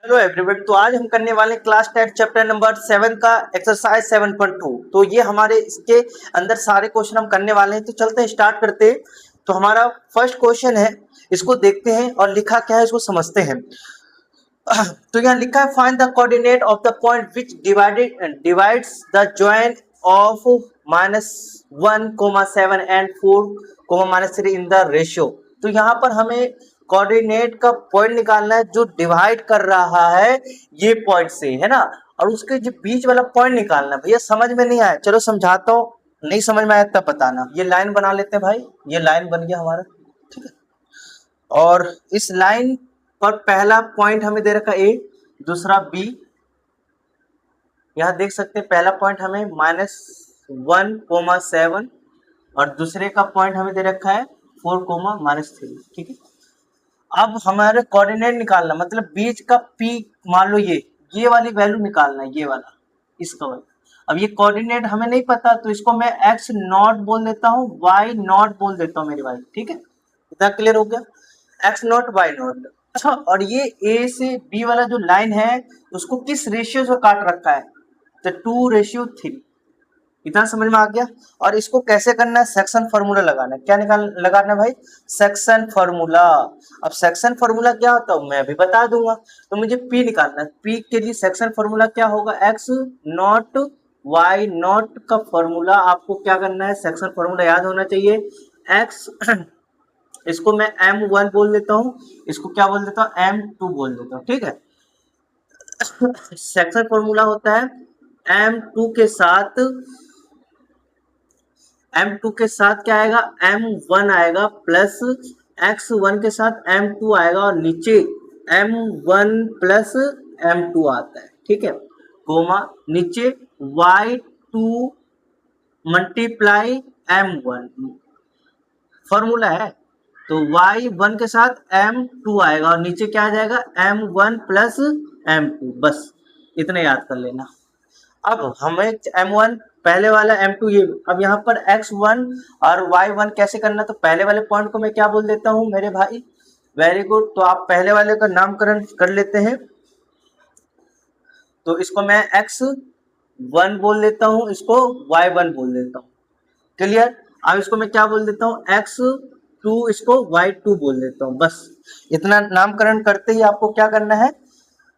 Hello everyone. तो आज हम करने वाले क्लास 10 चैप्टर नंबर 7 का एक्सरसाइज 7.2। तो ये हमारे इसके अंदर सारे क्वेश्चन हम करने वाले हैं। तो चलते हैं, स्टार्ट करते हैं। तो हमारा फर्स्ट क्वेश्चन है, इसको देखते हैं और लिखा क्या है इसको समझते हैं। तो यहाँ लिखा है, find the coordinate of the point which divides the join of -1, 7 and 4, -3 in the ratio. तो यहाँ पर हमें कोऑर्डिनेट का पॉइंट निकालना है जो डिवाइड कर रहा है ये पॉइंट से, है ना। और उसके जो बीच वाला पॉइंट निकालना है। भैया समझ में नहीं आया, चलो समझाता हूँ, नहीं समझ में आया तब बताना। ये लाइन बना लेते हैं भाई, ये लाइन बन गया हमारा, ठीक है। और इस लाइन पर पहला पॉइंट हमें दे रखा ए, दूसरा बी। यहाँ देख सकते हैं पहला पॉइंट हमें -1, 7 और दूसरे का पॉइंट हमें दे रखा है 4, -3, ठीक है। अब हमारे कोऑर्डिनेट निकालना, मतलब बीच का पी, मान लो ये वाली वैल्यू निकालना है, ये वाला, इसका वाला। अब ये कोऑर्डिनेट हमें नहीं पता, तो इसको मैं x नॉट बोल देता हूँ, y नॉट बोल देता हूँ मेरे भाई, ठीक है। इतना क्लियर हो गया, x नॉट y नॉट। अच्छा, और ये a से b वाला जो लाइन है उसको किस रेशियो से काट रखा है, तो 2:3। इतना समझ में आ गया। और इसको कैसे करना है, सेक्शन फार्मूला लगाना है। क्या लगाना है भाई, सेक्शन फार्मूला। अब सेक्शन फार्मूला क्या होता है मैं अभी बता दूंगा। तो मुझे पी निकालना है, पी के लिए सेक्शन फार्मूला क्या होगा, एक्स नॉट वाई नॉट का फार्मूला। आपको क्या करना है, सेक्शन फार्मूला याद होना चाहिए। एक्स इसको मैं m1 बोल देता हूँ, इसको क्या बोल देता हूँ, m2 बोल देता हूँ, ठीक है। सेक्शन फार्मूला होता है m2 के साथ, m2 के साथ क्या आएगा, m1 आएगा, प्लस x1 के साथ m2 आएगा, और नीचे m1 प्लस m2 आता है, ठीक है, कोमा नीचे y2 मल्टीप्लाई m1 फॉर्मूला है। तो y1 के साथ m2 आएगा और नीचे क्या आ जाएगा, m1 प्लस m2। बस इतना याद कर लेना। अब हमें m1 पहले वाला, m2 ये। अब यहाँ पर x1 और y1 कैसे करना, तो पहले वाले पॉइंट को मैं क्या बोल देता हूँ मेरे भाई, वेरी गुड। तो आप पहले वाले का नामकरण कर लेते हैं। तो इसको मैं x1 बोल देता हूँ, इसको y1 बोल देता हूँ, क्लियर। अब इसको मैं क्या बोल देता हूँ, x2, इसको y2 बोल देता हूँ। बस इतना नामकरण करते ही आपको क्या करना है,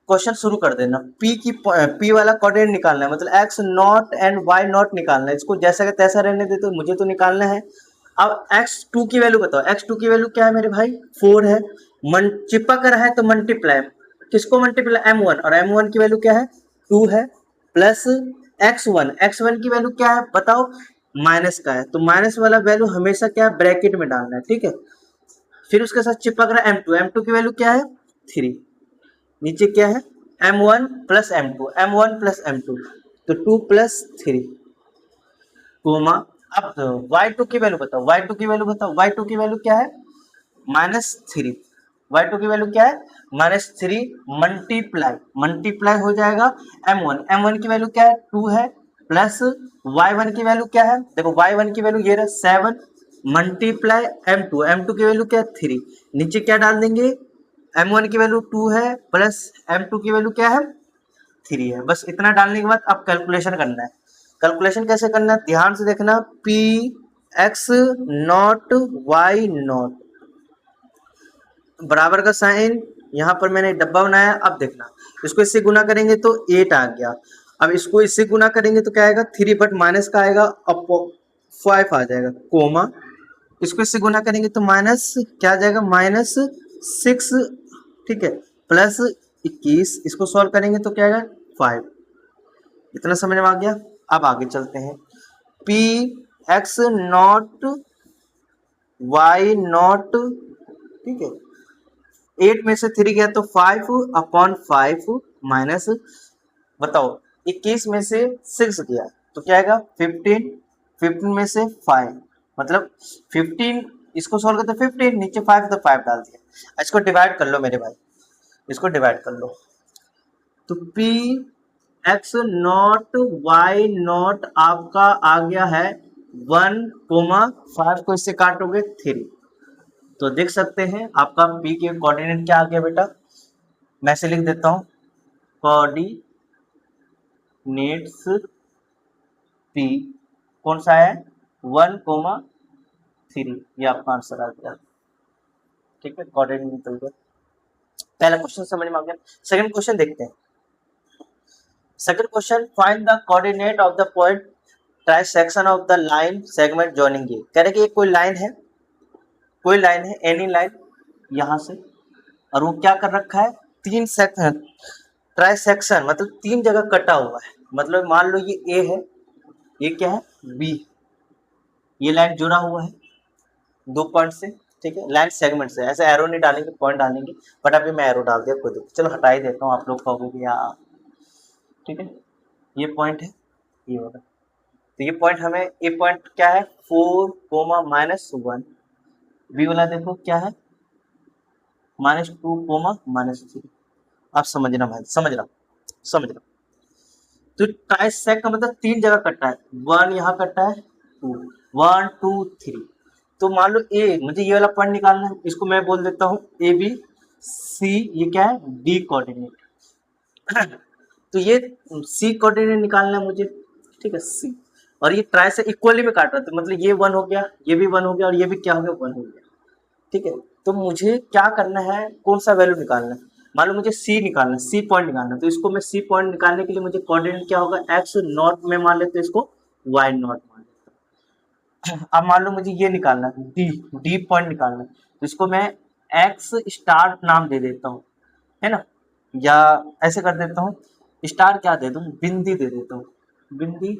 क्वेश्चन शुरू कर देना। पी वाला कोऑर्डिनेट निकालना है, मतलब x not and y not निकालना है। इसको जैसा का तैसा रहने देते, मुझे तो निकालना है। अब x2 की वैल्यू बताओ, x2 की वैल्यू क्या है मेरे भाई, 4 है। चिपक रहा है तो मल्टीप्लाई, किसको मल्टीप्लाई, m1, और m1 की वैल्यू क्या है, 2 है, प्लस x1 की वैल्यू क्या है बताओ, माइनस का है। तो माइनस वाला वैल्यू हमेशा क्या है, ब्रैकेट में डालना है, ठीक है। फिर उसके साथ चिपक रहा है m2 की वैल्यू क्या है, 3। नीचे क्या है, m1 प्लस m2, तो 2 प्लस 3, कोमा। अब y2 की वैल्यू बताओ, y2 की वैल्यू क्या है, -3। y2 की वैल्यू क्या है, -3, मल्टीप्लाई हो जाएगा m1 की वैल्यू क्या है, 2 है, प्लस y1 की वैल्यू क्या है, देखो y1 की वैल्यू ये रहा 7, मल्टीप्लाई m2 की वैल्यू क्या है, 3। नीचे क्या डाल देंगे, m1 की वैल्यू 2 है, प्लस m2 की वैल्यू क्या है, 3 है। बस इतना डालने के बाद अब कैलकुलेशन करना है। कैलकुलेशन कैसे करना है, ध्यान से देखना। P x not y not बराबर का साइन, यहाँ पर मैंने डब्बा बनाया। अब देखना, इसको इससे गुना करेंगे तो 8 आ गया। अब इसको इससे गुना करेंगे तो क्या आएगा, 3, बट माइनस का आएगा, अब 5 आ जाएगा, कोमा। इसको इससे गुना करेंगे तो माइनस क्या आ जाएगा, -6, ठीक है, प्लस 21। इसको सॉल्व करेंगे तो क्या आएगा, 5। इतना समझ में आ गया। अब आगे चलते हैं, P x not y not, ठीक है, 8 में से 3 गया तो 5/5 माइनस, बताओ 21 में से 6 गया तो क्या आएगा, 15 में से 5, मतलब 15। इसको सॉल्व करते 15, नीचे 5 तो 5 डाल दिया। इसको डिवाइड कर लो मेरे भाई, इसको डिवाइड कर लो। तो P x not y not आपका आ गया है 1,5 को इससे काटोगे 3। तो देख सकते हैं आपका पी के कोऑर्डिनेट क्या आ गया बेटा, मैं से लिख देता हूँ, कोऑर्डिनेट्स पी कौन सा है 1,3, ये आपका आंसर आ गया। ठीक है, कोऑर्डिनेट निकल गया। पहला क्वेश्चन समझ में आ गया। सेकंड क्वेश्चन देखते हैं। Second question, find the coordinate of the point trisection of the line segment joining A. कह रहे कि कोई लाइन है, कोई लाइन है, एनी लाइन यहां से, और वो क्या कर रखा है, तीन सेक्शन ट्राइसेक्शन मतलब तीन जगह कटा हुआ है। मतलब मान लो ये ए है, ये क्या है बी, ये लाइन जुड़ा हुआ है दो पॉइंट से। ठीक है, लाइन सेगमेंट से, ऐसे एरो नहीं डालेंगे, पॉइंट डालेंगे, बट अभी मैं एरो डाल दिया, कोई दिक्कत, चलो हटा ही देता हूँ, आप लोग कहोगे कि यार। ठीक है, ये पॉइंट है, ये वाला, तो ये पॉइंट हमें, ये पॉइंट क्या है 4,-1, बी वाला देखो क्या है -2,-3। आप समझना भाई, समझना। तो ट्राइसेक्ट का मतलब तीन जगह कटता है, 1 यहाँ कटता है, 2, 1 2 3। तो मान लो ए, मुझे ये वाला पॉइंट निकालना है, इसको मैं बोल देता हूँ ए बी सी, ये क्या है डी कोऑर्डिनेट। तो ये सी कोऑर्डिनेट निकालना है मुझे। ठीक है, सी, और ये ट्राई से इक्वली में काट रहा है, तो मतलब ये 1 हो गया, ये भी 1 हो गया, और ये भी क्या हो गया 1 हो गया। ठीक है, तो मुझे क्या करना है, कौन सा वैल्यू निकालना है, मान लो मुझे सी निकालना है, सी पॉइंट निकालना है, तो इसको मैं सी पॉइंट निकालने के लिए मुझे कोऑर्डिनेट क्या होगा, एक्स नॉट में मान लेते हैं, इसको वाई नॉट मान लेते हैं। अब मान लो मुझे ये निकालना है, डी, डी पॉइंट निकालना है, तो इसको मैं एक्स स्टार नाम दे देता हूँ, है ना, या ऐसे कर देता हूँ, स्टार क्या दे दूँ, बिंदी दे देता हूँ, बिंदी।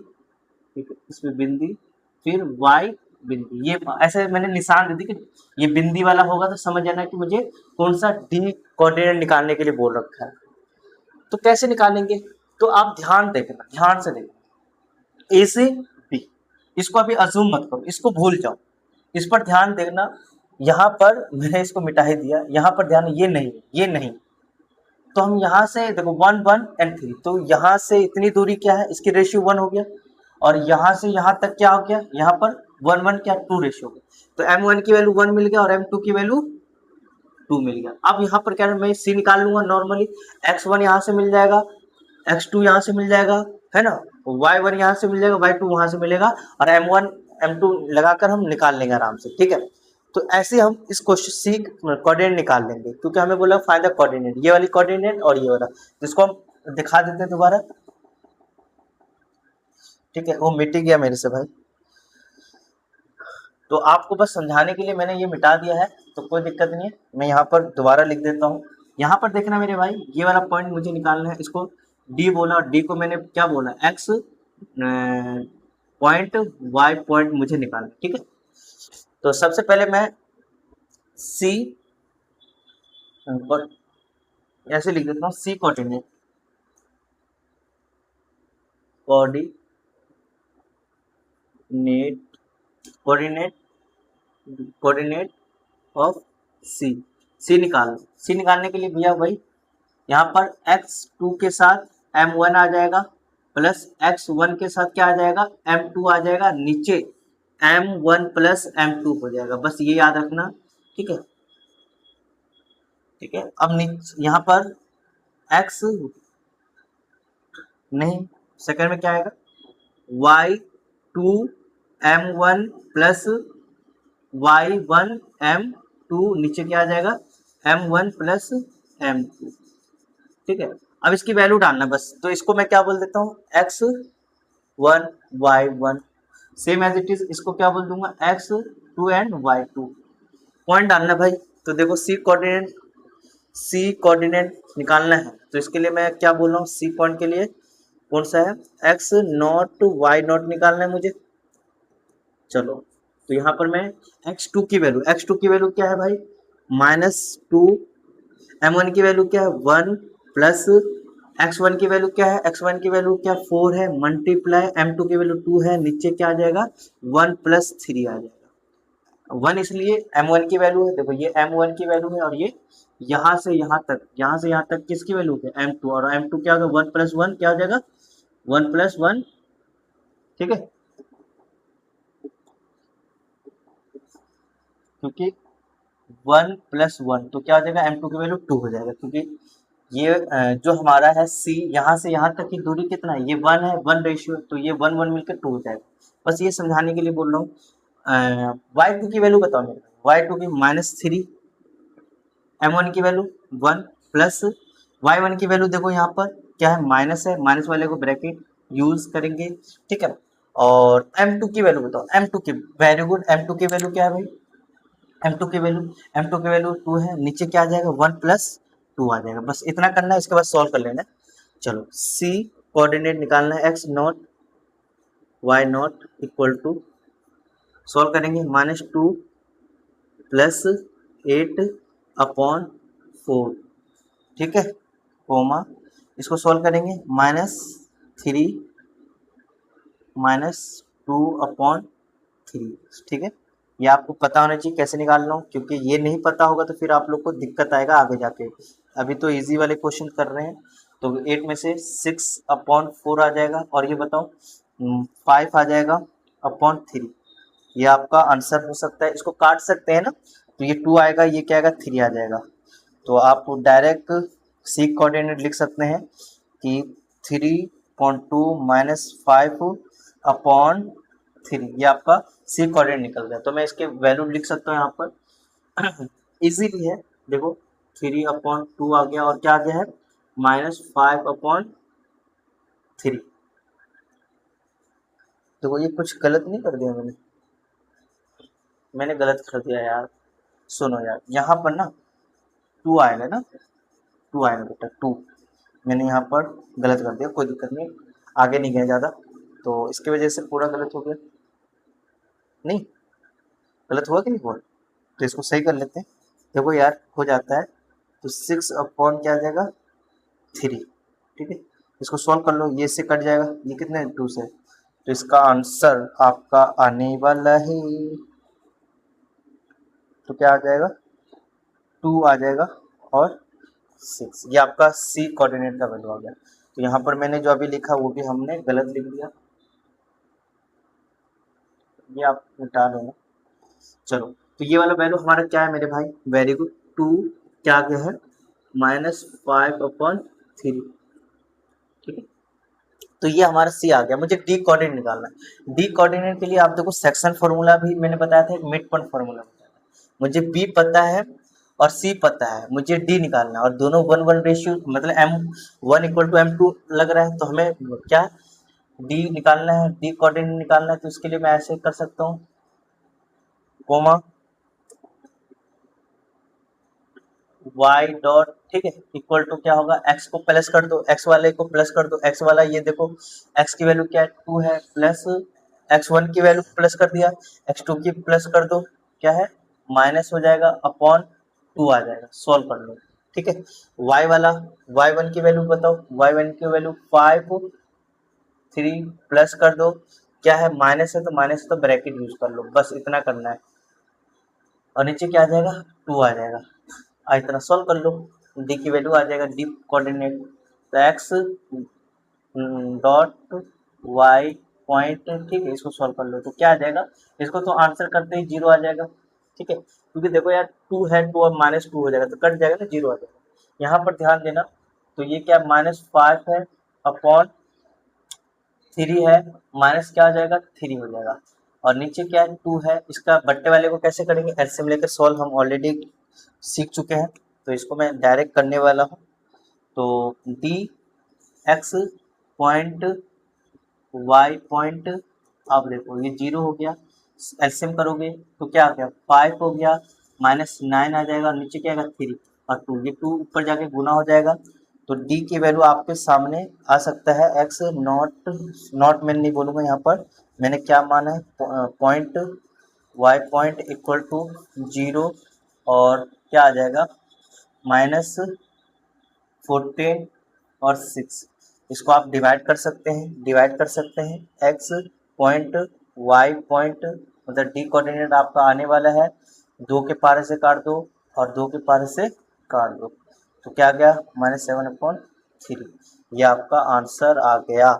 ठीक है, इसमें बिंदी, फिर वाई बिंदी, ये ऐसे मैंने निशान दे दी कि ये बिंदी वाला होगा, तो समझ जाना कि मुझे कौन सा डी कोऑर्डिनेट निकालने के लिए बोल रखा है। तो कैसे निकालेंगे, तो आप ध्यान देखना, ध्यान से देखना, ए से बी, इसको अभी अजूम मत करो, इसको भूल जाओ, इस पर ध्यान देखना। यहाँ पर मैंने इसको मिटा ही दिया, यहाँ पर ध्यान, ये नहीं, ये नहीं, तो हम यहाँ से देखो 1 1 एंड 3, तो यहाँ से इतनी दूरी क्या है, इसकी रेशियो 1 हो गया, और यहाँ से यहाँ तक क्या हो गया, यहाँ पर 1 1 क्या 2 रेशियो हो गया, तो m1 की वैल्यू 1 मिल गया और m2 की वैल्यू 2 मिल गया। अब यहाँ पर क्या है, मैं c निकाल लूंगा नॉर्मली, x1 यहाँ से मिल जाएगा, x2 यहाँ से मिल जाएगा, है ना, y1 यहाँ से मिल जाएगा, y2 वहां से मिलेगा, और m1 m2 लगाकर हम निकाल लेंगे आराम से। ठीक है, तो ऐसे हम इस क्वेश्चन सी कोऑर्डिनेट निकाल लेंगे, क्योंकि हमें बोला फाइंड द कोऑर्डिनेट, ये वाली कोऑर्डिनेट और ये वाला, जिसको हम दिखा देते हैं दोबारा। ठीक है, वो मिट गया मेरे से भाई, तो आपको बस समझाने के लिए मैंने ये मिटा दिया है, तो कोई दिक्कत नहीं है, मैं यहाँ पर दोबारा लिख देता हूँ। यहाँ पर देखना मेरे भाई, ये वाला पॉइंट मुझे निकालना है, इसको डी बोला, और डी को मैंने क्या बोला, एक्स पॉइंट, वाई पॉइंट मुझे निकालना। ठीक है, तो सबसे पहले मैं सी, ऐसे लिख देता हूँ, C coordinate, coordinate coordinate coordinate of C, C निकाल, सी निकालने के लिए भैया भाई यहाँ पर x2 के साथ m1 आ जाएगा, प्लस x1 के साथ क्या आ जाएगा, m2 आ जाएगा, नीचे m1 प्लस m2 हो जाएगा, बस ये याद रखना। ठीक है, ठीक है, अब यहाँ पर x नहीं, सेकंड में क्या आएगा, y2 m1 plus y1 m2, नीचे क्या आ जाएगा m1 प्लस m2। ठीक है, अब इसकी वैल्यू डालना बस, तो इसको मैं क्या बोल देता हूँ, x1 y1, same as it is, इसको क्या बोल दूंगा, x2 एंड y2। पॉइंट डालना भाई, तो देखो सी कोऑर्डिनेट निकालना है, तो इसके लिए मैं क्या बोल रहा हूँ, सी पॉइंट के लिए कौन सा है, x नॉट y नॉट निकालना है मुझे। चलो, तो यहाँ पर मैं x2 की वैल्यू क्या है भाई, -2, m1 की वैल्यू क्या है 1, प्लस x1 की वैल्यू क्या है, x1 की वैल्यू क्या 4 है, मल्टीप्लाई m2 की वैल्यू 2 है, नीचे क्या आ जाएगा 1 + 3 आ जाएगा। 1 इसलिए m1 की वैल्यू है, देखो ये m1 की वैल्यू है, और ये यहाँ से यहाँ तक किसकी वैल्यू है, m2, और m2 क्या होगा 1 + 1 क्या हो जाएगा 1 + 1। ठीक है, क्योंकि 1 + 1 तो क्या हो जाएगा, m2 की वैल्यू 2 हो जाएगा, क्योंकि ये जो हमारा है सी, यहाँ से यहाँ तक की दूरी कितना है, ये 1 है, 1 रेशियो, तो ये 1 1 मिलकर 2 हो जाएगा। बस ये समझाने के लिए बोल रहा हूँ। y2 की वैल्यू बताओ मेरे, y2 की -3, m1 की वैल्यू 1 प्लस y1 की वैल्यू देखो यहाँ पर क्या है, माइनस है, माइनस वाले को ब्रैकेट यूज करेंगे, ठीक है। और m2 की वैल्यू बताओ, m2 की, वेरी गुड, m2 की वैल्यू क्या है भाई, m2 की वैल्यू 2 है, नीचे क्या आ जाएगा 1 प्लस 2 आ जाएगा। बस इतना करना है, इसके बाद सॉल्व कर लेना है। चलो c कोऑर्डिनेट निकालना है, x not y not equal to, solve करेंगे, -2 प्लस 8 अपॉन 4, ठीक है, कोमा, इसको सॉल्व करेंगे, -3 -2 अपॉन 3, ठीक है। ये आपको पता होना चाहिए कैसे निकालना हो, क्योंकि ये नहीं पता होगा तो फिर आप लोग को दिक्कत आएगा आगे जाके। अभी तो इजी वाले क्वेश्चन कर रहे हैं, तो 8 में से 6 अपॉन 4 आ जाएगा, और ये बताओ 5 आ जाएगा अपॉन 3। ये आपका आंसर हो सकता है, इसको काट सकते हैं ना, तो ये 2 आएगा, ये क्या आएगा 3 आ जाएगा। तो आप डायरेक्ट सी कोऑर्डिनेट लिख सकते हैं कि 3.2 -5 अपॉन 3, ये आपका सी कोऑर्डिनेट निकल गया। तो मैं इसके वैल्यू लिख सकता हूँ यहाँ पर इजीली है, देखो 3/2 आ गया, और क्या आ गया है -5/3। देखो ये कुछ गलत नहीं कर दिया मैंने गलत कर दिया यार, सुनो यार, यहाँ पर ना 2 आएगा ना, 2 आएगा बेटा 2, मैंने यहाँ पर गलत कर दिया, कोई दिक्कत नहीं, आगे नहीं गया ज़्यादा, तो इसकी वजह से पूरा गलत हो गया, नहीं गलत हुआ कि नहीं हुआ, तो इसको सही कर लेते हैं। देखो यार हो जाता है, तो 6 अपॉन क्या आ जाएगा 3, ठीक है, इसको सॉल्व कर लो, ये से कट जाएगा, ये कितने 2 से, तो इसका आंसर आपका आने वाला है, तो क्या आ जाएगा 2 आ जाएगा और 6, ये आपका सी कोऑर्डिनेट का वैल्यू आ गया। तो यहाँ पर मैंने जो अभी लिखा वो भी हमने गलत लिख दिया, ये आप मिटा लेना। चलो तो ये वाला वैल्यू हमारा क्या है मेरे भाई, वेरी गुड, 2 क्या आ गया है -5/3, ठीक है। तो ये हमारा सी आ गया, मुझे डी कोऑर्डिनेट निकालना है। डी कोऑर्डिनेट के लिए आप देखो सेक्शन फॉर्मूला भी मैंने बताया था, मिड पॉइंट फॉर्मूला बताया था, मुझे बी पता है और सी पता है, मुझे डी निकालना है, और दोनों 1 1 रेशियो, मतलब m1 = m2 लग रहा है, तो हमें क्या डी निकालना है, डी कोऑर्डिनेट निकालना है। तो इसके लिए मैं ऐसे कर सकता हूँ, कोमा y डॉट, ठीक है, इक्वल टू क्या होगा, x को प्लस कर दो, x वाले को प्लस कर दो, x वाला ये देखो x की वैल्यू क्या है 2 है, प्लस x1 की वैल्यू प्लस कर दिया, x2 की प्लस कर दो, क्या है माइनस हो जाएगा, अपॉन 2 आ जाएगा, सॉल्व कर लो, ठीक है। y वाला, y1 की वैल्यू बताओ, y1 की वैल्यू 5 3 प्लस कर दो, क्या है माइनस है, तो माइनस है तो ब्रैकेट यूज कर लो, बस इतना करना है, और नीचे क्या आ जाएगा 2 आ जाएगा, इतना सॉल्व कर लो, डी की वैल्यू आ जाएगा, डी कोऑर्डिनेट, तो एक्स डॉट वाई पॉइंट, ठीक है, इसको सॉल्व कर लो, तो क्या आ जाएगा, इसको तो आंसर करते ही 0 आ जाएगा, ठीक है, क्योंकि देखो यार 2 है, 2 और -2 हो जाएगा, तो कट जाएगा ना, 0 आ जाएगा। यहाँ पर ध्यान देना, तो ये क्या -5 है अपॉन 3 है, माइनस क्या आ जाएगा 3 हो जाएगा, और नीचे क्या है 2 है, इसका बट्टे वाले को कैसे करेंगे, एलसीएम लेकर सॉल्व हम ऑलरेडी सीख चुके हैं, तो इसको मैं डायरेक्ट करने वाला हूँ। तो D x point y point, अब देखो ये 0 हो गया, एलसीएम करोगे तो क्या आ गया 5 हो गया, -9 आ जाएगा, नीचे क्या आएगा 3 और 2, ये 2 ऊपर जाके गुना हो जाएगा, तो डी की वैल्यू आपके सामने आ सकता है एक्स नॉट मैं नहीं बोलूँगा, यहाँ पर मैंने क्या माना है point y point equal to 0, और क्या आ जाएगा -14 और 6, इसको आप डिवाइड कर सकते हैं, एक्स पॉइंट वाई पॉइंट, मतलब डी कोऑर्डिनेट आपका आने वाला है, 2 के पारे से काट दो और 2 के पारे से काट दो, तो क्या आ गया -7/3, ये आपका आंसर आ गया,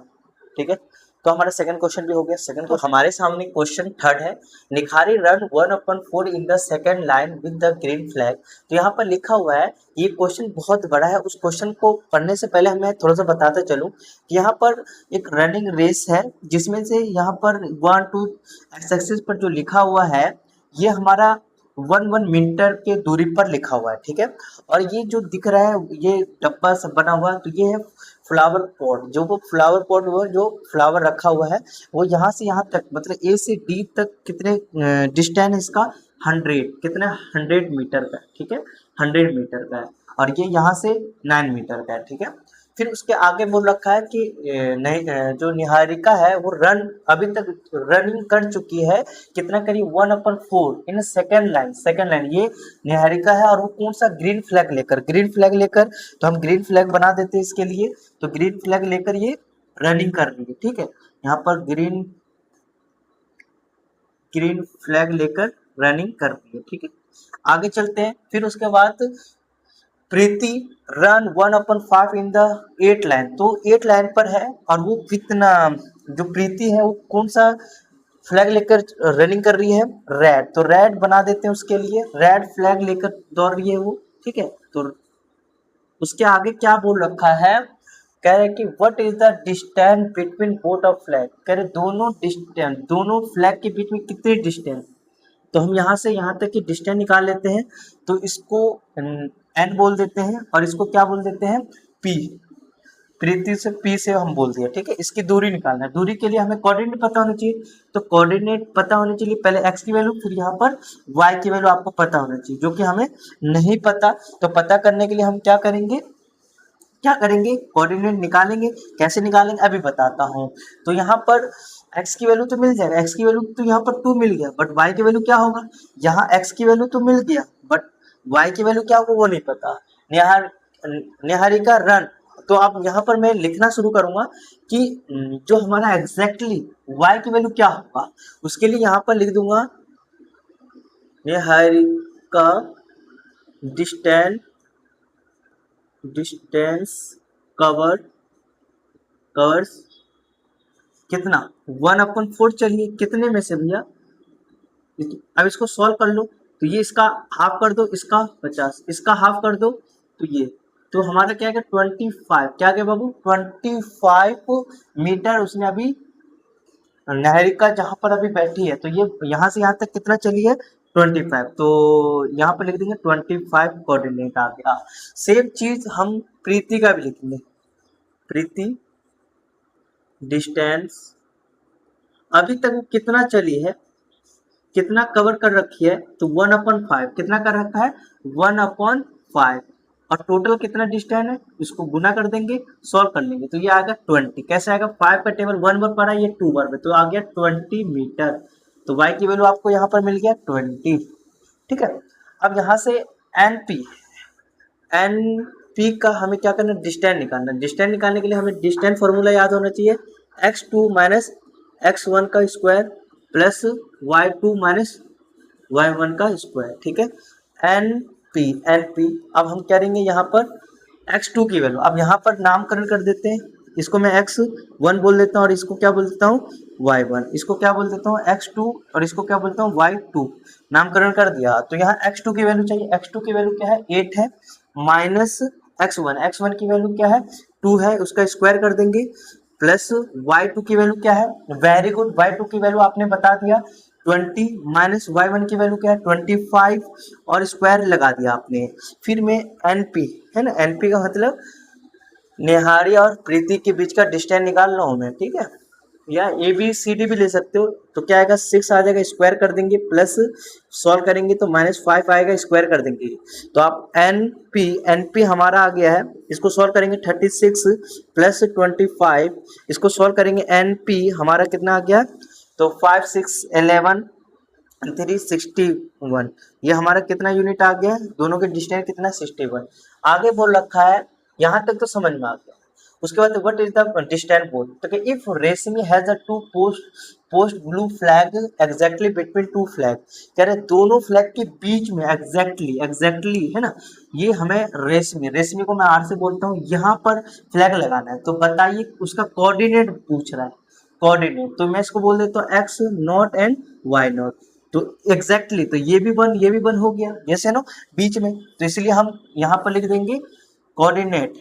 ठीक है। तो हमारा सेकंड क्वेश्चन भी हो गया। सेकंड तो हमारे सामने क्वेश्चन थर्ड है, निखारी run 1/4 in the second line with the green flag. तो यहाँ पर लिखा हुआ है, ये क्वेश्चन बहुत बड़ा है। उस क्वेश्चन को पढ़ने से पहले मैं थोड़ा सा बताता चलूँ कि यहाँ पर एक रनिंग रेस है, जिसमें से यहाँ पर 1-2 एक्स पर जो लिखा हुआ है ये हमारा 1 मीटर के दूरी पर लिखा हुआ है, ठीक है। और ये जो दिख रहा है ये डब्बा सब बना हुआ है, तो ये है फ्लावर पॉट। जो वो फ्लावर पॉट वो जो फ्लावर रखा हुआ है वो यहाँ से यहाँ तक मतलब ए से डी तक कितने डिस्टेंस इसका 100 कितना 100 मीटर का, ठीक है, 100 मीटर का है। और ये यहाँ से 9 मीटर का है, ठीक है। फिर उसके आगे बोल रखा है कि जो निहारिका है वो अभी तक रनिंग कर चुकी है कितना करीब 1/4 इन सेकेंड लाइन ये निहारिका है। और वो कौन सा ग्रीन फ्लैग लेकर तो हम ग्रीन फ्लैग बना देते हैं इसके लिए। तो ग्रीन फ्लैग लेकर ये रनिंग कर रही है, ठीक है। यहाँ पर ग्रीन फ्लैग लेकर रनिंग कर रही है, ठीक है। आगे चलते हैं। फिर उसके बाद प्रीति रन 1/5 इन द 8 लाइन। तो 8 लाइन पर है और वो कितना, जो प्रीति है वो कौन सा फ्लैग लेकर रनिंग कर रही है, रेड। तो रेड बना देते हैं उसके लिए, रेड फ्लैग लेकर दौड़ रही है वो, ठीक है। तो उसके आगे क्या बोल रखा है, कह रहे कि what is the distance between both of flag. कह रहे दोनों फ्लैग के बीच में कितने डिस्टेंस। तो हम यहाँ से यहाँ तक की डिस्टेंस निकाल लेते हैं। तो इसको एन बोल देते हैं और इसको क्या बोल देते हैं, पी। प्रीति से पी से हम बोल दिया, ठीक है। इसकी दूरी निकालना है। दूरी के लिए हमें कोऑर्डिनेट पता होना चाहिए। तो कोऑर्डिनेट पता होने चाहिए, पहले एक्स की वैल्यू फिर यहाँ पर वाई की वैल्यू आपको पता होना चाहिए, जो कि हमें नहीं पता। तो पता करने के लिए हम क्या करेंगे, कोऑर्डिनेट निकालेंगे। कैसे निकालेंगे अभी बताता हूँ। तो यहाँ पर x की वैल्यू तो मिल जाएगा, x की वैल्यू तो यहाँ पर 2 मिल गया, बट y की वैल्यू क्या होगा, यहाँ x की वैल्यू तो मिल गया बट y की वैल्यू क्या होगा वो नहीं पता। निहारिका रन। तो अब यहाँ पर मैं लिखना शुरू करूंगा कि जो हमारा एग्जैक्टली y की वैल्यू क्या होगा, उसके लिए यहाँ पर लिख दूंगा निहारिका डिस्टेंस कवर्स कितना 1/4। चलिए कितने में से भैया, अब इसको सॉल्व कर लो। तो ये इसका हाफ कर दो, इसका 50, इसका हाफ कर दो, तो ये तो हमारा क्या है 25, क्या गया बाबू 25 मीटर उसने अभी निहारिका जहां पर अभी बैठी है। तो ये यहाँ से यहाँ तक कितना चली है 25। तो यहाँ पर लिख देंगे 25 कोऑर्डिनेट आ गया। सेम चीज हम प्रीति का भी लिखेंगे, प्रीति डिस्टेंस अभी तक वो कितना चली है, कितना कवर कर रखी है, तो 1/5 कितना कर रखा है 1/5। और टोटल कितना डिस्टेंस है, इसको गुना कर देंगे, सॉल्व कर लेंगे, तो ये आएगा 20। कैसे आएगा, 5 का टेबल 1 बार पड़ा, ये 2 बार पे, तो आ गया 20 मीटर। तो y की वैल्यू आपको यहाँ पर मिल गया 20, ठीक है। अब यहाँ से एन पी का हमें क्या करना है, डिस्टेंस निकालना। डिस्टेंस निकालने के लिए हमें डिस्टेंस फॉर्मूला याद होना चाहिए, x2 माइनस x1 का square plus y2 minus y1 का स्क्वायर, ठीक है। एन पी अब हम क्या करेंगे यहाँ पर x2 की वैल्यू, अब यहाँ पर नामकरण कर देते हैं। इसको मैं x1 बोल देता हूँ और इसको क्या बोल देता हूँ y1, इसको क्या बोल देता हूँ x2 और इसको क्या बोलता हूँ y2। नामकरण कर दिया। तो यहाँ x2 की वैल्यू चाहिए, x2 की वैल्यू क्या है 8 है, माइनस x1 की वैल्यू क्या है 2 है, उसका स्क्वायर कर देंगे, प्लस y2 की वैल्यू क्या है, वेरी गुड, y2 की वैल्यू आपने बता दिया 20, माइनस y1 की वैल्यू क्या है 25 और स्क्वायर लगा दिया आपने। फिर में np है ना, np का मतलब निहारी और प्रीति के बीच का डिस्टेंस निकाल रहा हूं मैं, ठीक है। या ABCD भी ले सकते हो। तो क्या आएगा 6 आ जाएगा, स्क्वायर कर देंगे, प्लस सॉल्व करेंगे तो -5 आएगा, स्क्वायर कर देंगे। तो आप NP हमारा आ गया है, इसको सॉल्व करेंगे 36 प्लस 25, इसको सॉल्व करेंगे NP हमारा कितना आ गया, तो 5 6 11 361, ये हमारा कितना यूनिट आ गया, दोनों के डिस्टेंस कितना 61। आगे बोल रखा है, यहाँ तक तो समझ में आ गया। उसके बाद व्हाट इज द डिस्टेंस बोल, तो if Reshmi has a to post blue flag exactly between two flag, कह रहे दोनों फ्लैग के बीच में एग्जैक्टली है ना, ये हमें रेशमी को मैं आर से बोलता हूँ, यहाँ पर फ्लैग लगाना है। तो बताइए उसका कोऑर्डिनेट पूछ रहा है, कोऑर्डिनेट, तो मैं इसको बोल देता हूँ x not and y not. तो एग्जैक्टली तो ये भी वन, ये भी वन हो गया, जैसे ना बीच में, तो इसलिए हम यहाँ पर लिख देंगे कोऑर्डिनेट,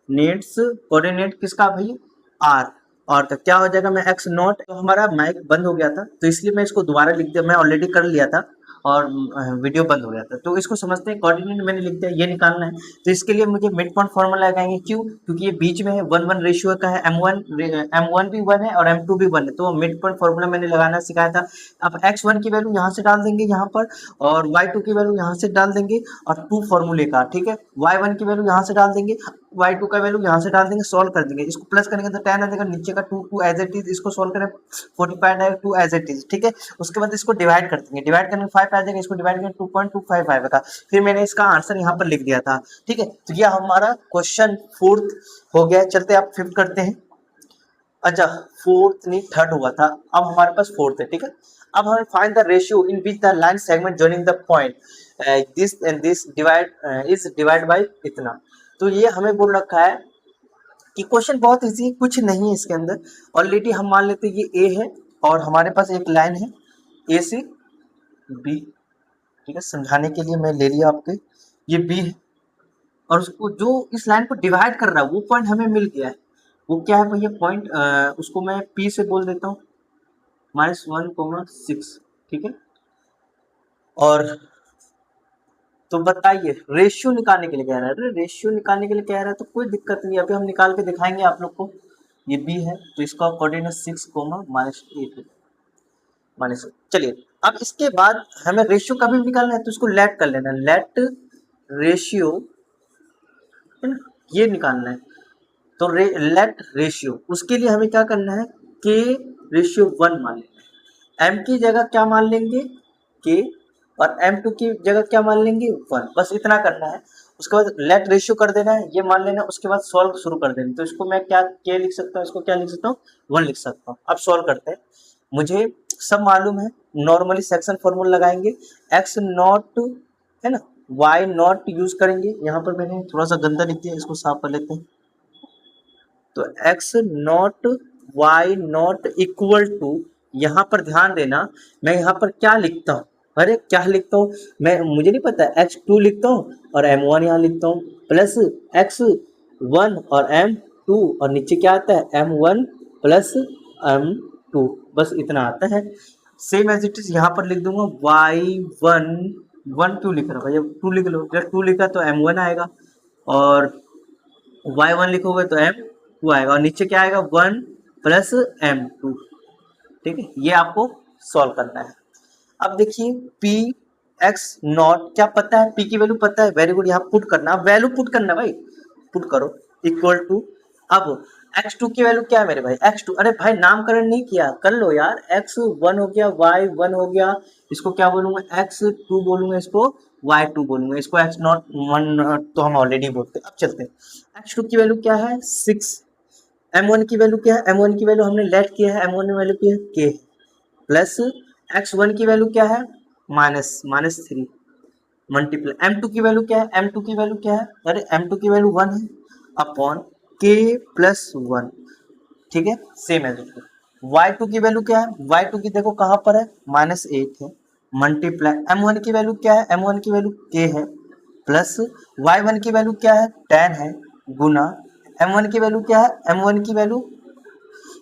कोऑर्डिनेट किसका भाई, आर। और तो क्या हो जाएगा, मैं एक्स नॉट, तो हमारा माइक बंद हो गया था तो इसलिए मैं इसको दोबारा लिख दिया, मैं ऑलरेडी कर लिया था और वीडियो बंद हो गया था। तो इसको समझते हैं, कोऑर्डिनेट मैंने लिख दिया, ये निकालना है। तो इसके लिए मुझे मिड पॉइंट फॉर्मूला लगाएंगे, क्यों, क्योंकि ये बीच में है, 1:1 रेशियो का है, m1 भी 1 है और m2 भी 1 है, तो मिड पॉइंट फॉर्मूला मैंने लगाना सिखाया था। अब x1 की वैल्यू यहाँ से डाल देंगे यहाँ पर, और y2 की वैल्यू यहाँ से डाल देंगे, और 2 फॉर्मूले का, ठीक है, y1 की वैल्यू यहाँ से डाल देंगे, y2 का वैल्यू यहाँ से डाल देंगे, सॉल्व कर देंगे, इसको प्लस करेंगे तो 10 आ जाएगा, नीचे का 2 एज इट इज, इसको सॉल्व करें 45 आएगा, 2 एज इट इज, ठीक है। उसके बाद इसको डिवाइड कर देंगे, डिवाइड करने 5 आ जाएगा, इसको डिवाइड करें 2.255 आएगा, फिर मैंने इसका आंसर यहाँ पर लिख दिया था, ठीक है। तो ये हमारा क्वेश्चन 4th हो गया। चलते आप 5th करते हैं। अच्छा 4th नहीं 3rd हुआ था, अब हमारे पास 4th है, ठीक है। अब हमें find the ratio in which the line segment joining the point this and this divide is divide by इतना। तो ये हमें बोल रखा है कि क्वेश्चन बहुत इजी है, कुछ नहीं है इसके अंदर। ऑलरेडी हम मान लेते हैं ये ए है और हमारे पास एक लाइन है ए से बी, ठीक है, समझाने के लिए मैं ले लिया आपके, ये बी है और उसको जो इस लाइन को डिवाइड कर रहा है वो पॉइंट हमें मिल गया है। वो क्या है भैया पॉइंट, उसको मैं पी से बोल देता हूँ -1,6, ठीक है। और तो बताइए रेशियो निकालने के लिए कह रहा है, अरे रेशियो निकालने के लिए कह रहा है तो कोई दिक्कत नहीं है, अभी हम निकाल के दिखाएंगे आप लोग को। ये बी है तो इसका कोऑर्डिनेट 6, -8 माइनस। चलिए अब इसके बाद हमें रेशियो का भी निकालना है तो इसको लेट कर लेना, लेट रेशियो है ना, ये निकालना है। तो लेट रेशियो, उसके लिए हमें क्या करना है, के रेशियो 1 मान लेना है, एम की जगह क्या मान लेंगे के, और m2 की जगह क्या मान लेंगे 1, बस इतना करना है। उसके बाद लेट रेशियो कर देना है, ये मान लेना, उसके बाद सॉल्व शुरू कर देना। तो इसको मैं क्या के लिख सकता हूँ, इसको क्या लिख सकता हूँ 1 लिख सकता हूँ। अब सॉल्व करते हैं, मुझे सब मालूम है, नॉर्मली सेक्शन फॉर्मूला लगाएंगे, x नॉट है ना, y नॉट यूज करेंगे। यहाँ पर मैंने थोड़ा सा गंदा लिख दिया, इसको साफ कर लेते हैं। तो x not y not equal to, यहाँ पर ध्यान देना मैं यहाँ पर क्या लिखता हूँ, अरे क्या लिखता हूँ मैं, मुझे नहीं पता, x2 लिखता हूँ और m1 यहाँ लिखता हूँ, प्लस x1 और m2, और नीचे क्या आता है m1 प्लस m2, बस इतना आता है। सेम एज इट इज यहाँ पर लिख दूंगा y1, 1 क्यों लिख रहा है भैया, 2 लिख लो, जब 2 लिखा तो m1 आएगा, और y1 लिखोगे तो m2 आएगा, और नीचे क्या आएगा 1 प्लस m2, ठीक है। ये आपको सॉल्व करना है। अब देखिए पी एक्स नॉट क्या पता है, पी की वैल्यू पता है, वेरी गुड, यहाँ पुट करना, वैल्यू पुट करना भाई, पुट करो इक्वल टू, अब x2 की वैल्यू क्या है मेरे भाई, x2, अरे भाई नामकरण नहीं किया, कर लो यार, x1 हो गया, y1 हो गया, इसको क्या बोलूंगा x2 बोलूंगा, इसको y2 बोलूंगा, इसको x नॉट 1 तो हम ऑलरेडी बोलते हैं। अब चलते हैं, x2 की वैल्यू क्या है 6, m1 की वैल्यू क्या है, m1 की वैल्यू हमने लेट किया है, m1 की वैल्यू क्या है k, प्लस x1 की वैल्यू क्या है -3 मल्टीप्लाई, m2 की वैल्यू क्या है, m2 की वैल्यू क्या है, अरे m2 की वैल्यू 1 है, अपॉन k प्लस 1, ठीक है, सेम है। y2 की वैल्यू क्या है, y2 की देखो कहाँ पर है -8 है, मल्टीप्लाई m1 की वैल्यू क्या है, m1 की वैल्यू k है, प्लस y1 की वैल्यू क्या है 10 है, गुना m1 की वैल्यू क्या है, m1 की वैल्यू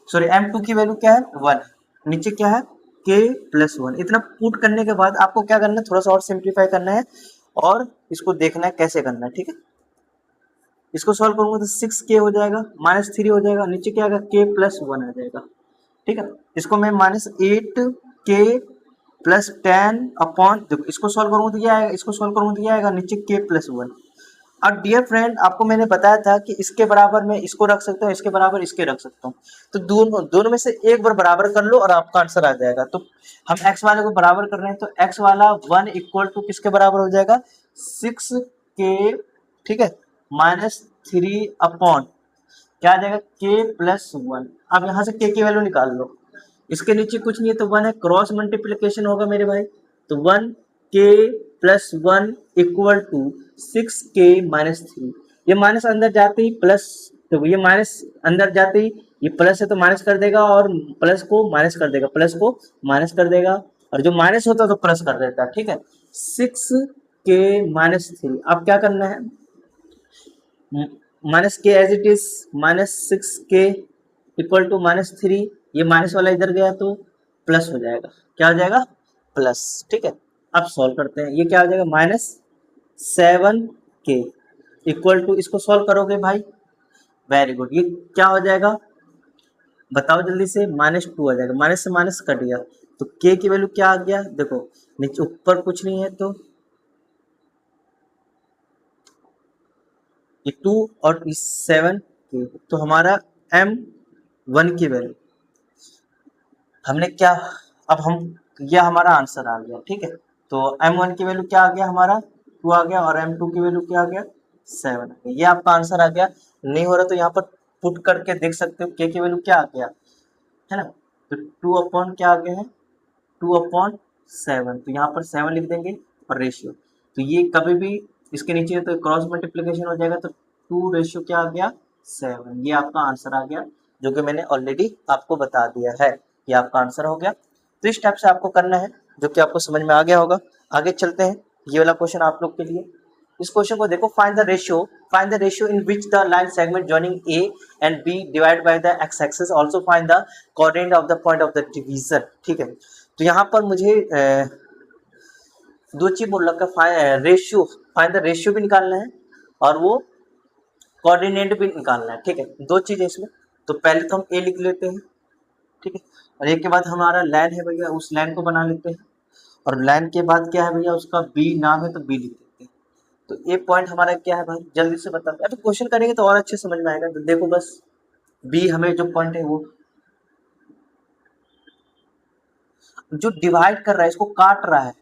सॉरी m2 की वैल्यू क्या है 1, नीचे क्या है k प्लस 1। इतना पुट करने के बाद आपको क्या करना है, थोड़ा सा और सिंप्लीफाई करना है और इसको देखना है कैसे करना है, ठीक है। इसको सॉल्व करूंगा तो 6k हो जाएगा, -3 हो जाएगा, नीचे क्या आएगा k प्लस 1 आ जाएगा, ठीक है। इसको मैं -8k प्लस 10 अपॉन, देखो इसको सॉल्व करूंगा तो ये आएगा, इसको सॉल्व करूंगा तो ये आएगा, नीचे k प्लस 1। अब डियर फ्रेंड आपको मैंने बताया था कि इसके बराबर में इसको रख सकता हूँ, इसके बराबर इसके रख सकता हूँ, तो दोनों में से एक बार बराबर कर लो और आपका आंसर आ जाएगा। तो हम x वाले को बराबर कर रहे हैं, तो x वाला 1 इक्वल टू किसके बराबर हो जाएगा 6k, ठीक है, -3 अपॉन क्या आ जाएगा k प्लस 1। अब यहाँ से k की वैल्यू निकाल लो, इसके नीचे कुछ नहीं है तो 1 है, क्रॉस मल्टीप्लीकेशन होगा मेरे भाई, तो 1k plus 1 equal to 6k -3, ये माइनस अंदर जाते ही प्लस तो ये माइनस अंदर जाते ही ये प्लस है तो माइनस कर देगा, और प्लस को माइनस कर देगा, प्लस को माइनस कर देगा, और जो माइनस होता है तो प्लस कर देता है। ठीक है, 6 के-3। अब क्या करना है, माइनस के एज इट इज, -6 के इक्वल टू -3, ये माइनस वाला इधर गया तो प्लस हो जाएगा, क्या हो जाएगा, प्लस। ठीक है, अब सॉल्व करते हैं, ये क्या हो जाएगा, -7 के इक्वल टू, इसको सॉल्व करोगे भाई, वेरी गुड, ये क्या हो जाएगा बताओ जल्दी से, -2 आ जाएगा, माइनस से माइनस कट गया, तो के की वैल्यू क्या आ गया, देखो नीचे ऊपर कुछ नहीं है तो ये 2 और 7 के, तो हमारा m1 की वैल्यू हमने क्या, अब हम, यह हमारा आंसर आ गया। ठीक है, तो m1 की वैल्यू क्या आ गया, हमारा 2 आ गया, और m2 की वैल्यू क्या आ गया, 7 आ गया। ये आपका आंसर आ गया। नहीं हो रहा तो यहाँ पर पुट करके देख सकते हो k की वैल्यू क्या आ गया, है ना, तो 2 अपॉन क्या आ गया है, 2/7, तो यहाँ पर 7 लिख देंगे, और रेशियो, तो ये कभी भी इसके नीचे तो क्रॉस मल्टीप्लिकेशन हो जाएगा, तो 2 रेशियो क्या आ गया, 7, ये आपका आंसर आ गया, जो कि मैंने ऑलरेडी आपको बता दिया है, ये आपका आंसर हो गया। तो इस टाइप से आपको करना है, जो कि आपको समझ में आ गया होगा। आगे चलते हैं, ये वाला क्वेश्चन आप लोग के लिए, इस क्वेश्चन को देखो, find the ratio in which the line segment joining A and B divide by the x axis, also find the coordinate of the point of the division. ठीक है, तो यहाँ पर मुझे दो चीज बोल रखा है, रेशियो, फाइंड द रेशियो भी निकालना है, और वो कोऑर्डिनेट भी निकालना है। ठीक है, दो चीज है इसमें, तो पहले तो हम ए लिख लेते हैं। ठीक है, और एक के बाद हमारा लाइन है भैया, उस लाइन को बना लेते हैं, और लाइन के बाद क्या है भैया, उसका बी नाम है तो बी लिख देते हैं। तो ए पॉइंट हमारा क्या है भाई, जल्दी से बता, अभी क्वेश्चन करेंगे तो और अच्छे समझ में आएगा। तो देखो बस, बी हमें जो पॉइंट है वो जो डिवाइड कर रहा है, इसको काट रहा है,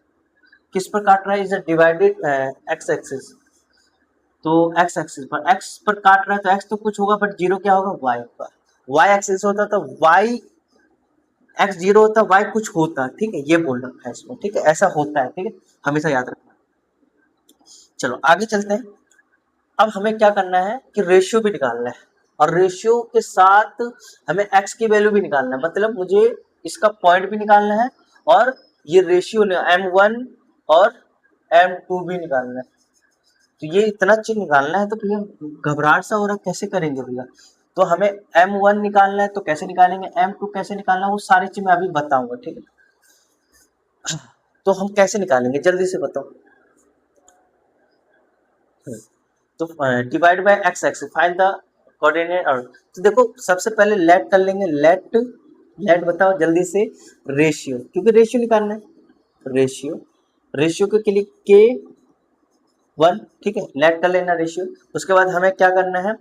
किस पर काट रहा है, is a divided x axis, तो एक्स एक्सिस पर, एक्स पर काट रहा है तो एक्स तो कुछ होगा, बट जीरो क्या होगा, वाई पर, वाई एक्सिस होता तो वाई, एक्स जीरो होता, वाई कुछ होता। ठीक है, ये बोल रखा है इसमें। ठीक है, ऐसा होता है। ठीक है, हमेशा याद रखना। चलो आगे चलते हैं, अब हमें क्या करना है कि रेशियो भी निकालना है, और रेशियो के साथ हमें एक्स की वैल्यू भी निकालना है, मतलब मुझे इसका पॉइंट भी निकालना है, और ये रेशियो m1 और m2 भी निकालना है। तो ये इतना चीज निकालना है, तो भैया घबराहट सा हो रहा है, कैसे करेंगे भैया, तो हमें m1 निकालना है, तो कैसे निकालेंगे, m2 कैसे निकालना है, वो सारी चीज मैं अभी बताऊंगा। ठीक है, तो हम कैसे निकालेंगे जल्दी से बताओ। तो divide by x axis, find the coordinate, और तो देखो सबसे पहले लेट कर लेंगे, लेट, लेट बताओ जल्दी से, रेशियो, क्योंकि रेशियो निकालना है, रेशियो, रेशियो के लिए के 1। ठीक है, लेट कर लेना रेशियो, उसके बाद हमें क्या करना है,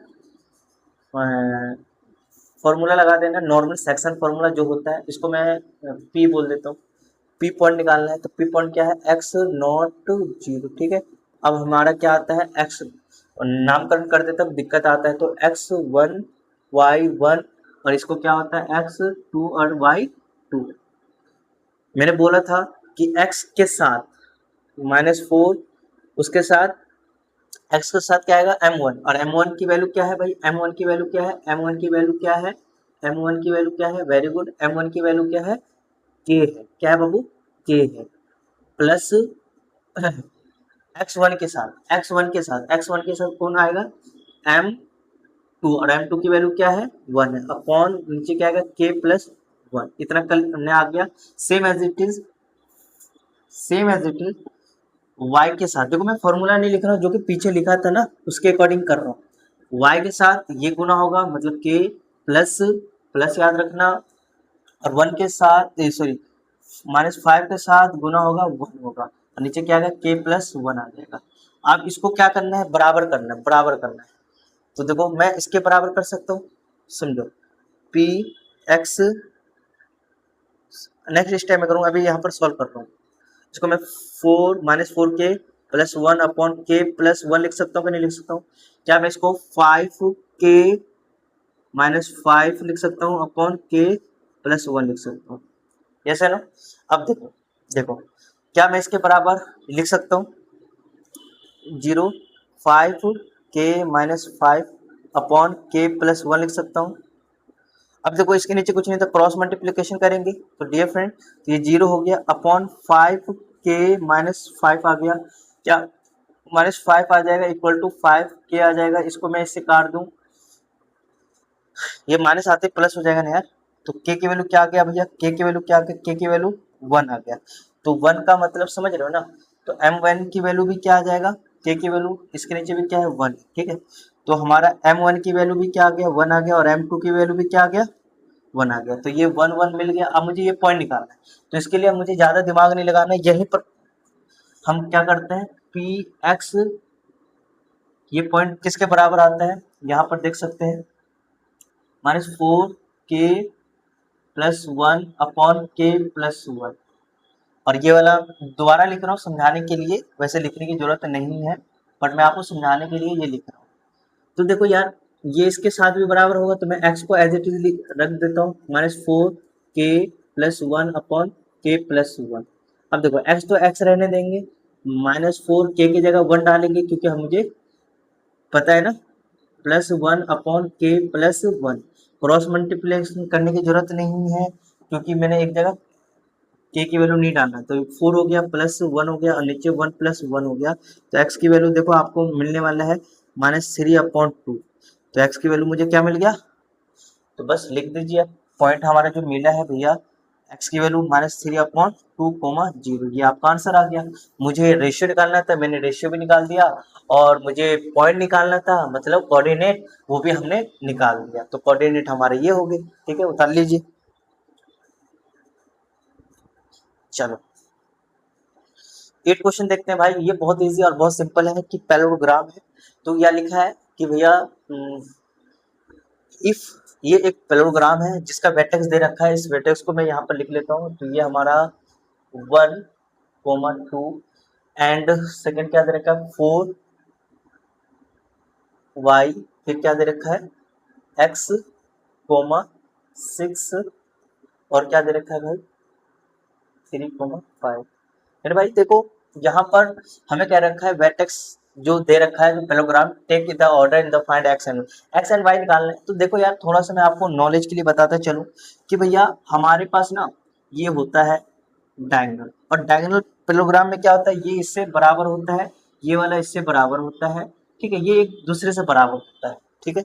फॉर्मूला लगा देना, नॉर्मल सेक्शन फॉर्मूला जो होता है, इसको मैं पी बोल देता हूँ, पी पॉइंट निकालना है, तो पी पॉइंट क्या है, एक्स नॉट जीरो। ठीक है, अब हमारा क्या आता है, एक्स नामकरण कर देते हैं, दिक्कत आता है, तो x1 y1, और इसको क्या होता है, x2 और y2। मैंने बोला था कि x के साथ -4, उसके साथ x के साथ क्या आएगा, m1, और m1 की वैल्यू क्या है भाई, m1 की वैल्यू क्या है, m1 की वैल्यू क्या है, m1 की वैल्यू क्या है, वेरी गुड, m1 की वैल्यू क्या है, k है, क्या है बाबू, k है, प्लस x1 के साथ, x1 के साथ, x1 के साथ कौन आएगा, m2, और m2 की वैल्यू क्या है, 1 है, अपॉन नीचे क्या आएगा, k+1, इतना करने आ गया। Same as it is, same as it is y के साथ, देखो मैं फॉर्मूला नहीं लिख रहा हूँ, जो कि पीछे लिखा था ना उसके अकॉर्डिंग कर रहा हूँ। y के साथ ये गुना होगा, मतलब k प्लस, प्लस याद रखना, और 1 के साथ, सॉरी -5 के साथ गुना होगा, 1 होगा, और नीचे क्या आएगा, k+1 आ जाएगा। अब इसको क्या करना है, बराबर करना है, बराबर करना है, तो देखो मैं इसके बराबर कर सकता हूँ, समझो, पी एक्स, नेक्स्ट स्टेप में करूँगा, अभी यहाँ पर सॉल्व कर रहा हूँ, इसको मैं -4k+1 लिख सकता हूँ कि नहीं लिख सकता हूँ, क्या मैं इसको 5k-5 लिख सकता हूँ, अपॉन k+1 लिख सकता हूँ, यस है ना। अब देखो, देखो क्या मैं इसके बराबर लिख सकता हूँ, 0 5k-5 अपॉन के प्लस 1 लिख सकता हूँ। अब देखो इसके नीचे कुछ नहीं था, क्रॉस मल्टीप्लिकेशन करेंगे तो डियर फ्रेंड ये 0 हो गया अपॉन 5 के माइनस 5 आ गया, क्या माइनस 5 आ जाएगा इक्वल टू 5 के आ जाएगा। इसको मैं इससे काट दूं, ये माइनस आते प्लस हो जाएगा ना यार। तो के की वैल्यू क्या आ गया भैया, के की वैल्यू क्या आ गया, के की वैल्यू 1 आ गया। तो 1 का मतलब समझ रहे हो ना, तो m1 की वैल्यू भी क्या आ जाएगा, के की वैल्यू इसके नीचे भी क्या है 1, ठीक है। तो हमारा m1 की वैल्यू भी क्या आ गया 1 आ गया, और m2 की वैल्यू भी क्या आ गया 1 आ गया। तो ये 1 1 मिल गया। अब मुझे ये पॉइंट निकालना है, तो इसके लिए मुझे ज्यादा दिमाग नहीं लगाना है, यहीं पर हम क्या करते हैं पी एक्स, ये पॉइंट किसके बराबर आता है यहाँ पर देख सकते हैं, -4 के प्लस 1 अपॉन के प्लस 1। और ये वाला दोबारा लिख रहा हूँ समझाने के लिए, वैसे लिखने की जरूरत नहीं है बट मैं आपको समझाने के लिए ये लिख रहा हूँ। तो देखो यार ये इसके साथ भी बराबर होगा, तो मैं x को एज इट इज रख देता हूँ, -4 के प्लस 1 अपॉन के प्लस 1। अब देखो x तो x रहने देंगे, -4 के की जगह 1 डालेंगे क्योंकि हम मुझे पता है ना +1 अपॉन के प्लस 1। क्रॉस मल्टीप्लिकेशन करने की जरूरत नहीं है क्योंकि मैंने एक जगह के की वैल्यू नहीं डालना, तो 4 हो गया +1 हो गया और नीचे 1 + 1 हो गया। तो x की वैल्यू देखो आपको मिलने वाला है -3/2। तो x की वैल्यू मुझे क्या मिल गया, तो बस लिख दीजिए पॉइंट हमारा जो मिला है भैया, x की वैल्यू -3/2, 0। ये आपका आंसर आ गया। मुझे रेशियो निकालना था, मैंने रेशियो भी निकाल दिया, और मुझे पॉइंट निकालना था मतलब कोऑर्डिनेट, वो भी हमने निकाल दिया। तो कोऑर्डिनेट हमारे ये हो गए, ठीक है, उतार लीजिए। चलो 8 क्वेश्चन देखते हैं भाई, ये बहुत इजी और बहुत सिंपल है कि पैरेललोग्राम है। तो यह लिखा है कि भैया इफ ये एक पैरेललोग्राम है जिसका वर्टेक्स दे रखा है, इस वर्टेक्स को मैं यहाँ पर लिख लेता हूँ। तो ये हमारा 1, 2 एंड सेकंड क्या दे रखा है 4 y, फिर क्या दे रखा है x, 6 और क्या दे रखा है भाई 3, 5। मेरे भाई देखो यहाँ पर हमें क्या रखा है वर्टेक्स जो दे रखा है, जो parallelogram take the order in the find x and y निकालना है। तो देखो यार थोड़ा सा मैं आपको नॉलेज के लिए बताता चलूं कि भैया हमारे पास ना ये होता है डायगोनल, और डायगोनल पैरेललोग्राम में क्या होता है, ये इससे बराबर होता है, ये वाला इससे बराबर होता है, ठीक है, ये एक दूसरे से बराबर होता है, ठीक है।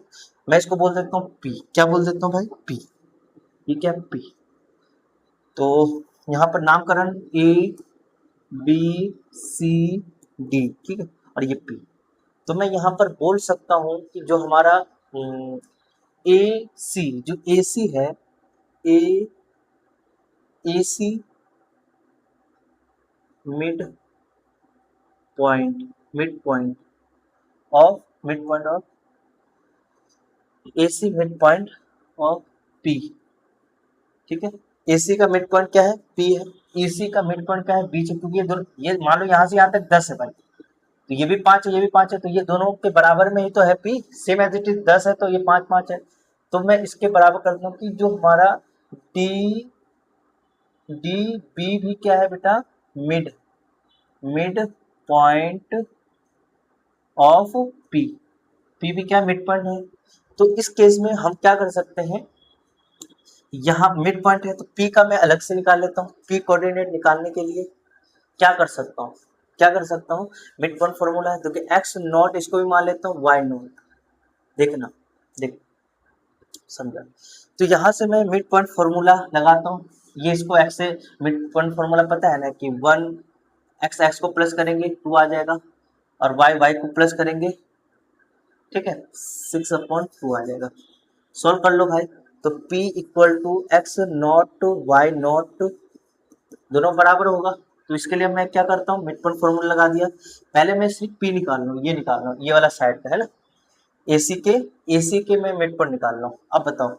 मैं इसको बोल देता हूँ पी, क्या बोल देता हूँ भाई पी, ये क्या है पी। तो यहाँ पर नामकरण ए बी सी डी, ठीक है, और ये पी। तो मैं यहाँ पर बोल सकता हूँ कि जो हमारा ए सी, जो ए सी है, A C mid point, mid point of A C mid point of P, ठीक है। ए सी का मिड पॉइंट क्या है पी है, ई सी का मिड पॉइंट क्या है बीच है, क्योंकि ये दोनों, ये मान लो यहाँ से यहाँ तक 10 है भाई, तो ये भी 5 है, ये भी 5 है, तो ये दोनों के बराबर में ही तो है P, same as it is 10 है तो ये 5 5 है। तो मैं इसके बराबर कर दूं कि जो हमारा डी डी बी भी क्या है बेटा mid point of P, P भी क्या मिड पॉइंट है। तो इस केस में हम क्या कर सकते हैं, यहाँ मिड पॉइंट है तो पी का मैं अलग से निकाल लेता हूँ। पी कोऑर्डिनेट निकालने के लिए क्या कर सकता हूँ, मिड पॉइंट फॉर्मूला है, तो कि एक्स नॉट इसको भी मान लेता हूँ वाई नॉट, देखना देख समझा। तो यहाँ से मैं मिड पॉइंट फॉर्मूला लगाता हूँ, ये इसको एक्स से मिड पॉइंट फॉर्मूला पता है ना कि 1 एक्स को प्लस करेंगे 2 आ जाएगा, और वाई को प्लस करेंगे, ठीक है 6/2 आ जाएगा। सॉल्व कर लो भाई। तो P equal to x not y not दोनों बराबर होगा। तो इसके लिए मैं क्या करता हूँ मिड पॉइंट फॉर्मूला लगा दिया। पहले मैं सिर्फ P निकाल लूँ, ये निकाल रहा हूँ, ये वाला साइड का है ना, AC के मैं मिड पॉइंट निकाल रहा हूँ। अब बताओ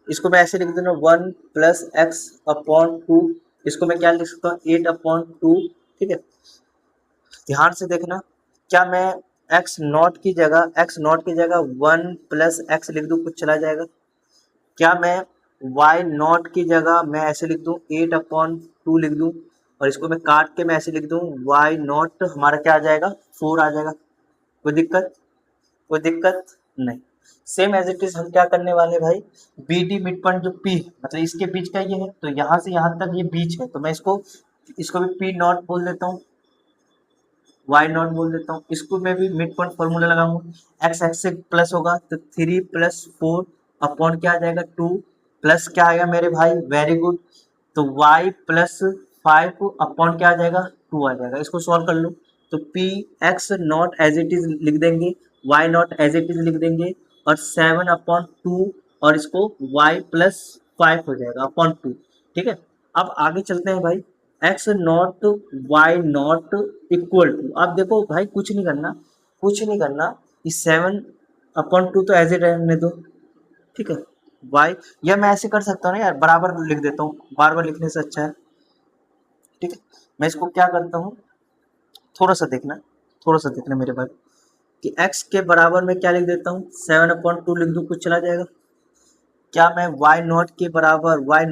इसको मैं ऐसे लिख देता हूँ 1 + x/2, इसको मैं क्या लिख सकता हूँ 8/2, ठीक है। ध्यान से देखना, क्या मैं x नॉट की जगह 1 + x लिख दूँ कुछ चला जाएगा, क्या मैं y नॉट की जगह मैं ऐसे लिख दूँ 8/2 लिख दूँ, और इसको मैं काट के मैं ऐसे लिख दूँ y नॉट हमारा क्या आ जाएगा 4 आ जाएगा। कोई दिक्कत नहीं। सेम एज इट इज हम क्या करने वाले भाई, बी डी मिड पॉइंट जो पी मतलब इसके बीच का ये है, तो यहाँ से यहाँ तक ये बीच है, तो मैं इसको इसको भी पी नॉट बोल देता हूँ, वाई नॉट बोल देता हूँ। इसको मैं भी मिड पॉइंट फॉर्मूला लगाऊंगा, एक्स एक्स से प्लस होगा तो 3 + 4 अपॉन क्या आ जाएगा 2, प्लस क्या आएगा मेरे भाई, वेरी गुड, तो y + 5 अपॉन क्या आ जाएगा 2 आ जाएगा। इसको सॉल्व कर लो, तो P x not as it is लिख देंगे, y not as it is लिख देंगे, और 7/2 और इसको y + 5 हो जाएगा अपॉन 2। ठीक है, अब आगे चलते हैं भाई, x not y not equal to, अब देखो भाई कुछ नहीं करना, कुछ नहीं करना, इस 7/2 तो एज इट रहने दो, ठीक है, वाई, या मैं ऐसे कर सकता हूँ ना यार, बराबर लिख देता हूँ, बार बार लिखने से अच्छा है। ठीक है, मैं इसको क्या करता हूँ, थोड़ा सा देखना, थोड़ा सा देखना मेरे भाई, कि x के बराबर में क्या लिख देता हूँ, 7/2 लिख दूँ, कुछ चला जाएगा। क्या मैं y नॉट के बराबर y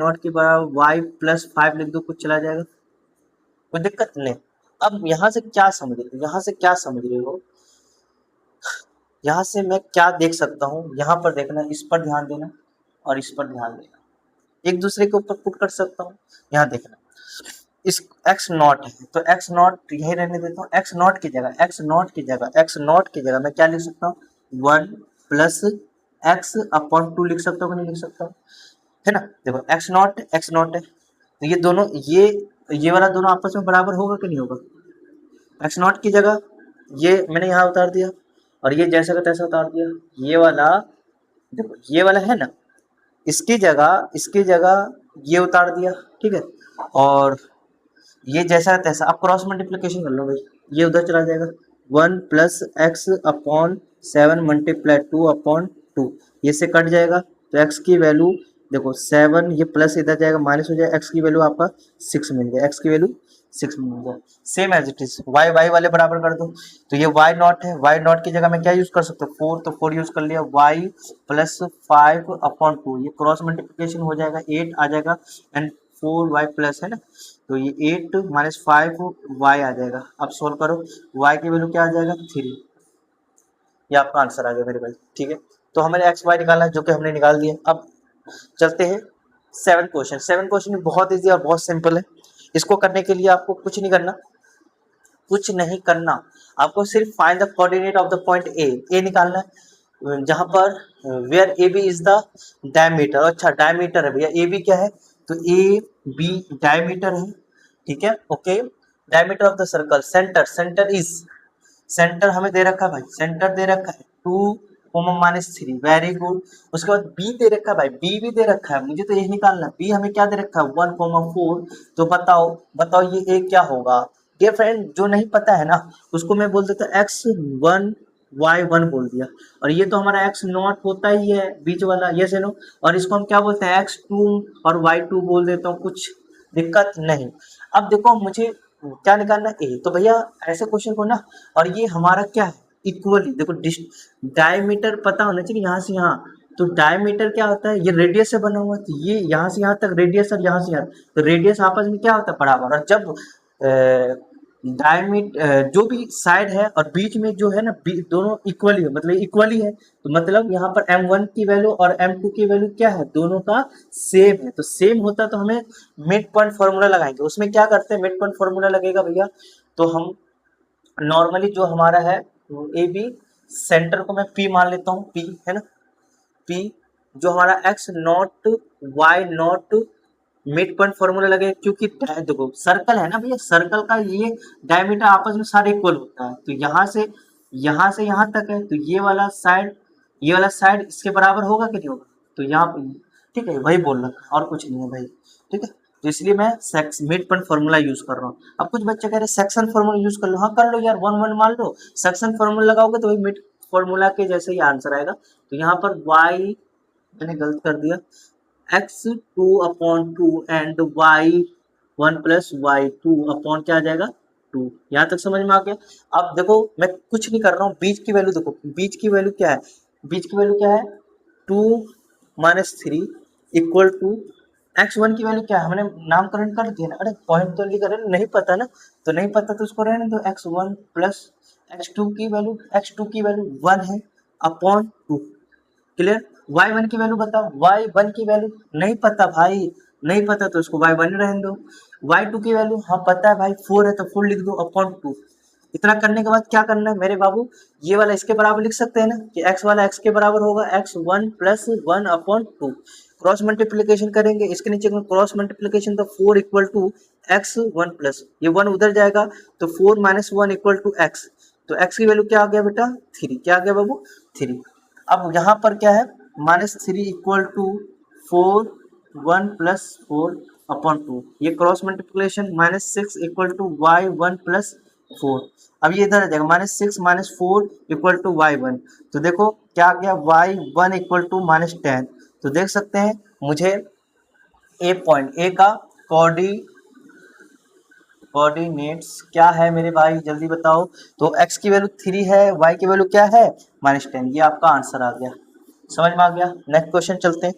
+5 लिख दूँ, कुछ चला जाएगा, कोई दिक्कत नहीं। अब यहाँ से क्या समझ रहे हो, यहाँ से क्या समझ रहे हो, यहाँ से मैं क्या देख सकता हूँ, यहाँ पर देखना, इस पर ध्यान देना और इस पर ध्यान देना, एक दूसरे के ऊपर पुट कर सकता हूँ। यहाँ देखना, इस एक्स नॉट है तो एक्स नॉट यही रहने देता हूँ, एक्स नॉट की जगह मैं क्या लिख सकता हूँ, 1 + x/2 लिख सकता हूँ कि नहीं लिख सकता हूँ, है ना। देखो एक्स नॉट है तो ये दोनों ये वाला दोनों आपस में बराबर होगा कि नहीं होगा, एक्स नॉट की जगह ये मैंने यहाँ उतार दिया और ये जैसा का तैसा उतार दिया, ये वाला देखो ये वाला है ना, इसकी जगह ये उतार दिया, ठीक है, और ये जैसा तैसा, आप क्रॉस मल्टीप्लिकेशन कर लो भाई, ये उधर चला जाएगा, 1 + x/7 × 2/2 ये से कट जाएगा, तो x की वैल्यू देखो 7, ये प्लस इधर जाएगा माइनस हो जाएगा, x की वैल्यू आपका 6 मिल गया, x की वैल्यू 6 मिल गया। Same as it is y वाले बराबर कर दो, तो ये y नॉट है, y नॉट की जगह मैं क्या यूज कर सकता हूँ, 4, तो 4 यूज कर लिया, y + 5/2 ये क्रॉस मल्टीप्लिकेशन हो जाएगा, 8 आ जाएगा एंड 4y प्लस है ना, तो ये 8 - 5y आ जाएगा। अब सोल्व करो, y की वैल्यू क्या आ जाएगा 3, ये आपका आंसर आ गया मेरे भाई। ठीक है, तो हमें एक्स वाई निकालना है जो कि हमने निकाल दिया। अब चलते हैं 7 क्वेश्चन बहुत ईजी और बहुत सिंपल है। इसको करने के लिए आपको कुछ नहीं करना, कुछ नहीं करना, आपको सिर्फ find the coordinate of the point A निकालना है, जहां पर where A B is the diameter. अच्छा डायमीटर है भैया, ए बी क्या है, तो ए बी डायमीटर है, ठीक है, okay. Diameter of the circle, centre is, centre हमें दे रखा है भाई, सेंटर दे रखा है 2, वेरी गुड। उसके बाद बी दे रखा है भाई, बी भी दे रखा है, मुझे तो यही निकालना है, बी हमें क्या दे रखा है 1, 4। तो बताओ बताओ ये ए क्या होगा। डियर फ्रेंड, जो नहीं पता है ना उसको मैं बोल देता हूँ x1 y1 बोल दिया, और ये तो हमारा x नॉट होता ही है बीच वाला, ये से नो, और इसको हम क्या बोलते हैं x2 और y2 बोल देता हूँ, कुछ दिक्कत नहीं। अब देखो मुझे क्या निकालना है ए, तो भैया ऐसे क्वेश्चन को ना, और ये हमारा क्या है इक्वली, देखो डायमीटर पता होना चाहिए यहाँ से यहाँ, तो डायमीटर क्या होता है, ये रेडियस से बना हुआ है, तो ये यहाँ से यहाँ तक रेडियस और यहाँ से यहाँ, तो रेडियस आपस में क्या होता है बराबर, और जब जो भी साइड है और बीच में जो है ना दोनों इक्वली है, मतलब इक्वली है, तो मतलब यहाँ पर m1 की वैल्यू और m2 की वैल्यू क्या है, दोनों का सेम है, तो सेम होता तो हमें मिड पॉइंट फॉर्मूला लगाएंगे। उसमें क्या करते हैं, मिड पॉइंट फॉर्मूला लगेगा भैया, तो हम नॉर्मली जो हमारा है ए बी, सेंटर को मैं पी मान लेता हूँ, पी है ना, पी जो हमारा x not y not mid point formula लगे, क्योंकि देखो सर्कल है ना भैया, सर्कल का ये डायमीटर आपस में सारे इक्वल होता है, तो यहाँ से यहाँ तक है, तो ये वाला साइड इसके बराबर होगा कि नहीं होगा, तो यहाँ पे ठीक है वही बोलना और कुछ नहीं है भाई। ठीक है, तो इसलिए मैं मिड पॉइंट फॉर्मूला यूज कर रहा हूँ। अब कुछ बच्चे कह रहे हैं सेक्शन फॉर्मूला यूज कर लो, हाँ कर लो यार, 1 1 मान लो, सेक्शन फॉर्मूला लगाओगे तो वही मिड फॉर्मूला के जैसे ही आंसर आएगा। तो यहाँ पर y मैंने गलत कर दिया, x2/2 and y1 + y2 upon क्या आ जाएगा 2। यहाँ तक समझ में आ गया। अब देखो मैं कुछ नहीं कर रहा हूँ, बीच की वैल्यू देखो, बीच की वैल्यू क्या है, बीच की वैल्यू क्या है 2 - 3 = x1 की वैल्यू क्या है, हमने नामकरण कर दिया ना, अरे पॉइंट तो लिख रहे नहीं पता ना, तो नहीं पता तो उसको रहने दो, x1 + x2 की वैल्यू 1 है अपॉन 2, क्लियर। y1 की वैल्यू बताओ, y1 की वैल्यू नहीं पता भाई, नहीं पता तो इसको y1 रहने दो। y2 की वैल्यू हाँ पता है भाई, 4 है तो 4 लिख दो अपॉन 2। इतना करने के बाद क्या करना है मेरे बाबू, ये वाला इसके बराबर लिख सकते हैं ना कि x वाला x के बराबर होगा x1 plus 1 upon 2। Cross multiplication करेंगे, इसके नीचे क्रॉस मल्टीप्लीकेशन तो 4 इक्वल टू x1 प्लस ये 1 उधर जाएगा तो 4 माइनस 1 इक्वल टू x। तो x की वैल्यू क्या आ गया बेटा 3, क्या आ गया बाबू 3। अब यहाँ पर क्या है -3 इक्वल टू 4 1 प्लस 4 अपॉन 2, ये cross multiplication -6 equal to y1 plus 4। अब ये इधर आ जाएगा -6 माइनस 4 इक्वल टू y1। तो देखो क्या आ गया y1 इक्वल टू -10। तो देख सकते हैं मुझे ए पॉइंट ए का कोऑर्डिनेट्स क्या है मेरे भाई जल्दी बताओ। तो x की वैल्यू 3 है, y की वैल्यू क्या है -10। ये आपका आंसर आ गया, समझ में आ गया। नेक्स्ट क्वेश्चन चलते हैं।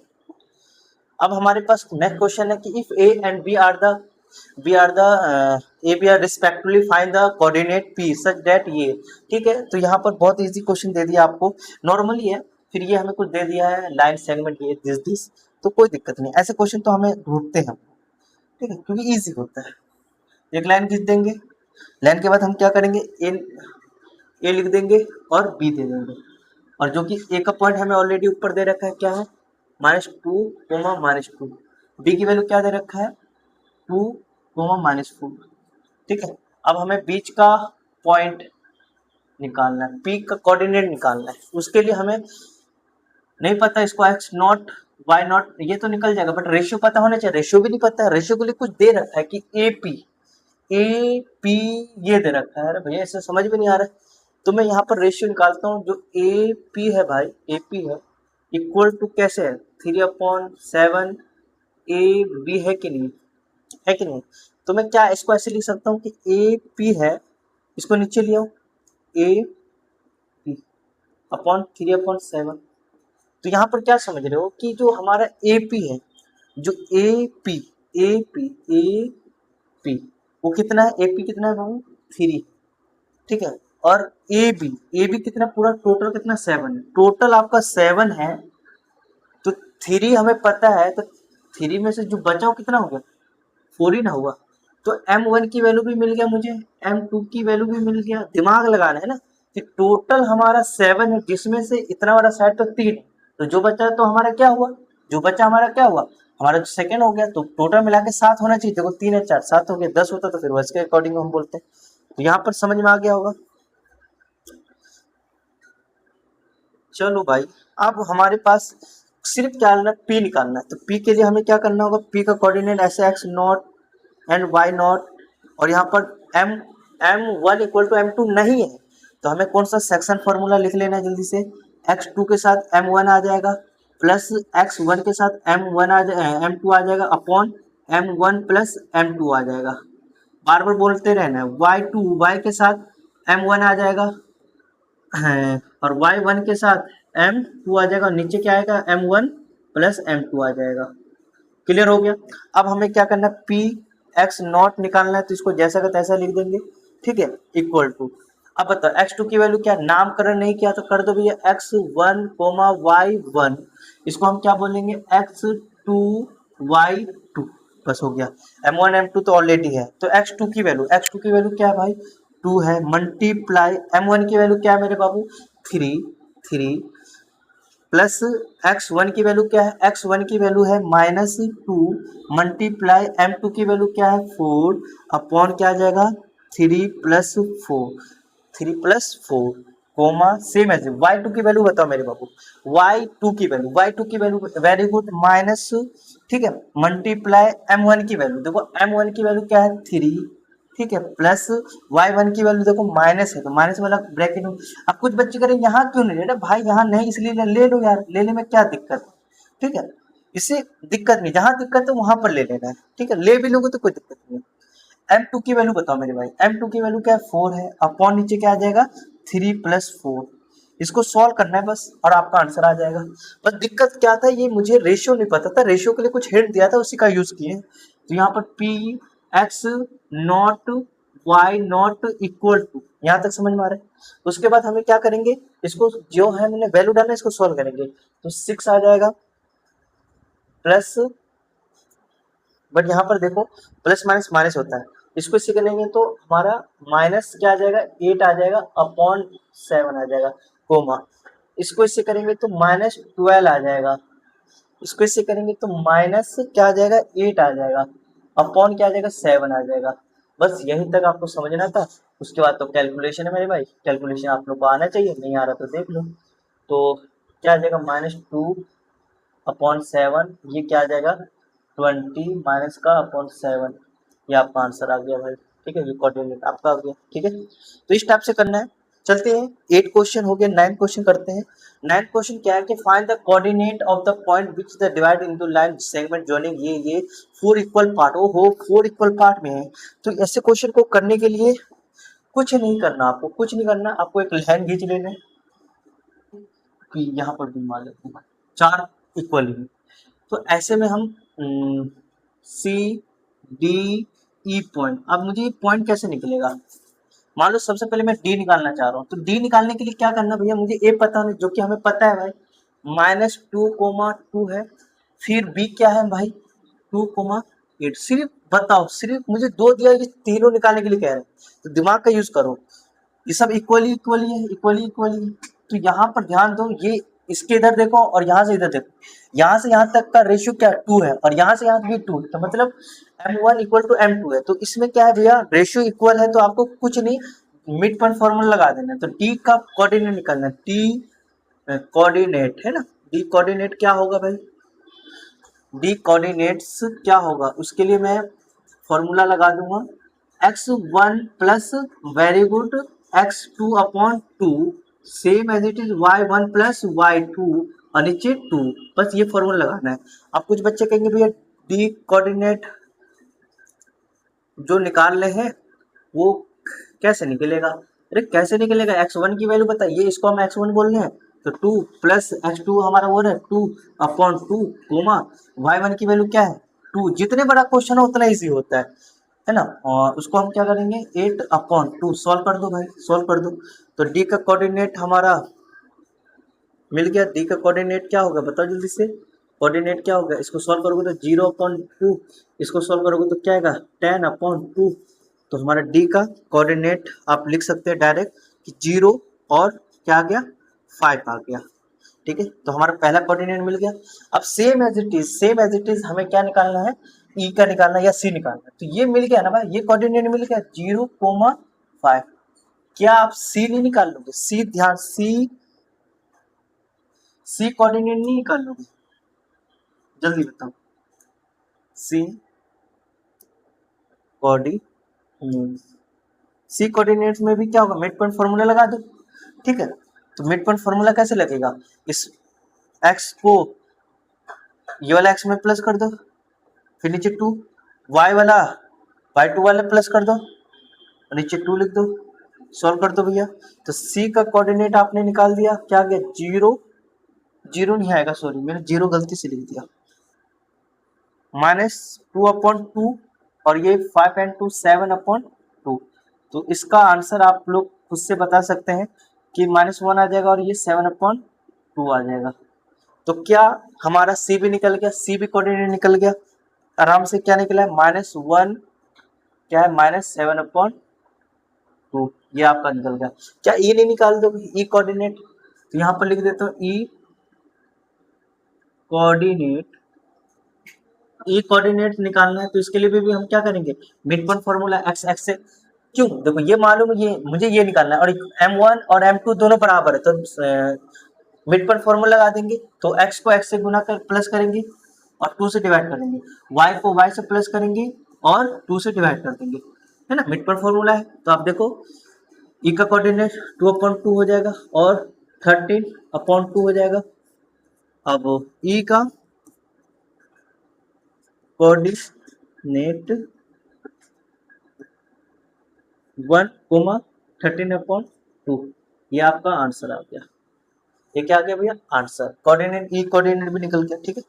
अब हमारे पास नेक्स्ट क्वेश्चन है कि if a and b are the respectively find the coordinate p such that ये, ठीक है। तो यहाँ पर बहुत इजी क्वेश्चन दे दिया आपको, नॉर्मली है, फिर ये हमें कुछ दे दिया है लाइन सेगमेंट ये दिस, तो कोई दिक्कत नहीं, ऐसे क्वेश्चन तो हमें ढूंढते हैं, ठीक है, क्योंकि इजी होता है। एक लाइन खींच देंगे, लाइन के बाद हम क्या करेंगे ए लिख देंगे और बी दे देंगे, और जो कि ए का पॉइंट हमें ऑलरेडी ऊपर दे रखा है क्या है -2 -2। बी की वैल्यू क्या दे रखा है 2 -4, ठीक है। अब हमें बीच का पॉइंट निकालना है, पी का कोऑर्डिनेट निकालना है, उसके लिए हमें नहीं पता इसको x नॉट y नॉट ये तो निकल जाएगा, बट रेशियो पता होना चाहिए। रेशियो भी नहीं पता है, रेशियो के लिए कुछ दे रखा है कि ए पी ये दे रखा है। अरे भैया इसे समझ में नहीं आ रहा है, तो मैं यहाँ पर रेशियो निकालता हूँ। जो ए पी है भाई, ए पी है इक्वल टू कैसे है 3/7 ए बी है कि नहीं, है कि नहीं। तो मैं क्या इसको ऐसे लिख सकता हूँ कि ए पी है, इसको नीचे लिया ए पी अपॉन 3/7। तो यहाँ पर क्या समझ रहे हो कि जो हमारा ए पी है, जो ए पी वो कितना है, ए पी कितना है बाबू 3, ठीक है। और ए बी कितना पूरा टोटल कितना 7 है, टोटल आपका 7 है। तो 3 हमें पता है, तो 3 में से जो बचा वो कितना हो गया 4 ही ना हुआ। तो m1 की वैल्यू भी मिल गया मुझे, m2 की वैल्यू भी मिल गया। दिमाग लगाना है ना कि टोटल हमारा 7 है, जिसमें से इतना बड़ा साइड तो 3, तो जो बचा तो हमारा क्या हुआ, जो बचा हमारा क्या हुआ, हमारा सेकंड हो गया। तो टोटल मिला के 7 होना चाहिए, देखो 3 है 4 7 हो गया, 10 होता तो फिर उसके अकॉर्डिंग हम बोलते हैं। तो यहाँ पर समझ में आ गया होगा। चलो भाई, अब हमारे पास सिर्फ क्या पी निकालना है। तो पी के लिए हमें क्या करना होगा, पी का कोऑर्डिनेट ऐसे x not and y not, और यहाँ पर m1 इक्वल टू m2 नहीं है, तो हमें कौन सा सेक्शन फॉर्मूला लिख लेना है जल्दी से। x2 के साथ m1 आ जाएगा, प्लस x1 के साथ m2 आ जाएगा, अपॉन m1 प्लस m2 आ जाएगा। बार बार बोलते रहना है। y के साथ m1 आ जाएगा, और y1 के साथ m2 आ जाएगा, नीचे क्या आएगा m1 प्लस m2 आ जाएगा। क्लियर हो गया। अब हमें क्या करना है, पी एक्स नॉट निकालना है, तो इसको जैसा का तैसा लिख देंगे, ठीक है, इक्वल टू। अब बताओ x2 की वैल्यू क्या, नामकरण नहीं किया तो कर दो भैया x1 y1, इसको हम क्या बोलेंगे x2 y2, बस हो गया। m1 m2 तो ऑलरेडी है, तो x2 की वैल्यू क्या है भाई 2 है, मल्टीप्लाई m1 की वैल्यू क्या है मेरे बाबू 3 प्लस x1 की वैल्यू क्या है, x1 की वैल्यू है -2 मल्टीप्लाई m2 की वैल्यू क्या है 4 अपॉन क्या आ जाएगा 3 + 4 कोमा सेम एज y2 की वैल्यू बताओ मेरे बाबू, y2 की वैल्यू वेरी गुड माइनस, ठीक है, मल्टीप्लाई m1 की वैल्यू, देखो m1 की वैल्यू क्या है 3, ठीक है, प्लस y1 की वैल्यू देखो माइनस है, तो माइनस वाला ब्रैकेट में। अब कुछ बच्चे करें यहाँ क्यों नहीं ले रहे भाई, यहाँ नहीं इसलिए ले लो यार, लेने में क्या दिक्कत है, ठीक है, इससे दिक्कत नहीं, जहां दिक्कत है वहां पर ले लेना है, ठीक है, ले भी लोगे तो कोई दिक्कत नहीं है। m2 की वैल्यू बताओ मेरे भाई, m2 की वैल्यू क्या है 4 है, अपॉन नीचे क्या आ जाएगा 3 + 4, इसको सॉल्व करना है बस और आपका आंसर आ जाएगा। बस दिक्कत क्या था, ये मुझे रेशियो नहीं पता था, रेशियो के लिए कुछ हिंट दिया था उसी का यूज किए। तो यहाँ पर p x not y not equal to, यहाँ तक समझ में आ रहा है। उसके बाद हमें क्या करेंगे, इसको जो है मैंने वैल्यू डालना, इसको सॉल्व करेंगे तो 6 आ जाएगा प्लस, बट यहाँ पर देखो प्लस माइनस माइनस होता है, इसको इसे करेंगे तो हमारा माइनस क्या आ जाएगा 8 आ जाएगा अपॉन 7 आ जाएगा, कोमा इसको इससे करेंगे तो माइनस 12 आ जाएगा, इसको इससे करेंगे तो माइनस क्या आ जाएगा 8 आ जाएगा, अपॉन क्या आ जाएगा 7 आ जाएगा। बस यहीं तक आपको समझना था। उसके बाद तो कैलकुलेशन है मेरे भाई, कैलकुलेशन आप लोग को आना चाहिए, नहीं आ रहा तो देख लो। तो क्या आ जाएगा -2/7, ये क्या आ जाएगा 20 माइनस का अपॉन 7, ये आपका आंसर आ गया भाई। ठीक है, ये कोऑर्डिनेट आपका आ गया। ठीक है, तो इस टाइप से करना है। चलते हैं 8 क्वेश्चन हो गया, 9 क्वेश्चन करते हैं। 9 क्वेश्चन क्या है कि find the coordinate of the point which the divide into line segment joining ये 4 इक्वल पार्ट। ओहो 4 इक्वल पार्ट में है, तो ऐसे क्वेश्चन को करने के लिए कुछ नहीं करना, आपको कुछ नहीं करना, आपको एक लाइन खींच लेना है कि यहाँ पर भी मान लेते हैं 4 इक्वल है, तो ऐसे में हम सी डी ई पॉइंट, अब मुझे ये पॉइंट कैसे निकलेगा, मान लो सबसे पहले मैं डी निकालना चाह रहा हूँ, तो डी निकालने के लिए क्या करना भैया, मुझे ए पता नहीं, जो कि हमें पता है भाई -2, है, फिर बी क्या है भाई 2, 8। सिर्फ बताओ, सिर्फ मुझे 2 दिया, ये तीनों निकालने के लिए कह रहे हैं, तो दिमाग का यूज करो, ये सब इक्वली इक्वली है, इक्वली इक्वली है। तो यहाँ पर ध्यान दो, ये इसके इधर देखो और यहाँ से इधर देखो, यहाँ से यहाँ तक का रेशियो क्या 2 है और यहाँ से यहाँ भी 2 है, तो मतलब m1 इक्वल टू m2 है। तो इसमें क्या है भैया, रेशियो इक्वल है, तो आपको कुछ नहीं मिड पॉइंट फॉर्मूला लगा देना है। तो डी का कोऑर्डिनेट निकालना है, डी कोऑर्डिनेट है ना, डी कोऑर्डिनेट क्या होगा भाई, डी कोऑर्डिनेट्स क्या होगा, उसके लिए मैं फॉर्मूला लगा दूंगा x1 plus very good x2/2 same as it is y1 plus y2 और नीचे 2, बस ये फॉर्मूला लगाना है। अब कुछ बच्चे कहेंगे भैया डी कोऑर्डिनेट जो निकाल रहे हैं वो कैसे निकलेगा, अरे कैसे निकलेगा, x1 की वैल्यू बताइए, इसको हम x1 बोल रहे हैं, तो 2 प्लस x2 हमारा वो है 2/2 कोमा y1 की वैल्यू क्या है 2। जितने बड़ा क्वेश्चन हो उतना इजी होता है ना, और उसको हम क्या करेंगे 8/2 सॉल्व कर दो भाई, सॉल्व कर दो। तो डी का कोऑर्डिनेट हमारा मिल गया, डी का कोऑर्डिनेट क्या होगा बताओ जल्दी से, कोऑर्डिनेट क्या होगा, इसको सॉल्व करोगे तो 0/2, इसको सॉल्व करोगे तो क्या आएगा 10/2। तो हमारा डी का कोऑर्डिनेट आप लिख सकते हैं डायरेक्ट कि 0 और क्या आ गया 5 आ गया। ठीक है, तो हमारा पहला कोऑर्डिनेट मिल गया। अब सेम एज इट इज हमें क्या निकालना है, ई का निकालना है या सी निकालना है, तो ये मिल गया ना भाई, ये कोऑर्डिनेट मिल गया 0,5। क्या आप सी नहीं निकाल लोगे, सी ध्यान, सी कोऑर्डिनेट नहीं निकाल लोगे, जल्दी बताओ, सी कोऑर्डिनेट, सी कोऑर्डिनेट्स में भी क्या होगा मिड पॉइंट फॉर्मूला लगा दो। ठीक है, तो मिड पॉइंट फॉर्मूला कैसे लगेगा, इस x को ये वाला x में प्लस कर दो, फिर नीचे 2, y वाला y2 वाला प्लस कर दो और नीचे 2 लिख दो, सॉल्व कर दो भैया। तो c का कोऑर्डिनेट आपने निकाल दिया, क्या आ गया 0 नहीं आएगा, सॉरी मैंने 0 गलती से लिख दिया, -2/2 और ये 5 and 2 7/2। तो इसका आंसर आप लोग खुद से बता सकते हैं कि -1 आ जाएगा और ये 7/2 आ जाएगा। तो क्या हमारा सी भी निकल गया, सी भी कोऑर्डिनेट निकल गया आराम से, क्या निकला है -1 क्या है -7/2, ये आपका निकल गया। क्या ई नहीं निकाल दो ई कोऑर्डिनेट, तो यहाँ पर लिख देता हूँ ई कोऑर्डिनेट निकालना है, तो इसके लिए भी हम क्या करेंगे मिड पॉइंट फॉर्मूला x से, क्यों देखो ये मालूम है, ये मुझे ये निकालना है और m1 और m2 दोनों बराबर है, तो मिड पॉइंट फॉर्मूला लगा देंगे, तो x को x से गुना कर प्लस करेंगे और 2 से डिवाइड कर देंगे, y को y से प्लस करेंगे और 2 से डिवाइड कर देंगे, है ना, मिड पॉइंट फॉर्मूला है। तो आप देखो e का कोऑर्डिनेट 2/2 हो जाएगा और 13/2 हो जाएगा। अब e का कोऑर्डिनेट 1,13/2, ये आपका आंसर आ गया। ये क्या आ गया भैया आंसर, कोऑर्डिनेट ई कोऑर्डिनेट भी निकल गया। ठीक है,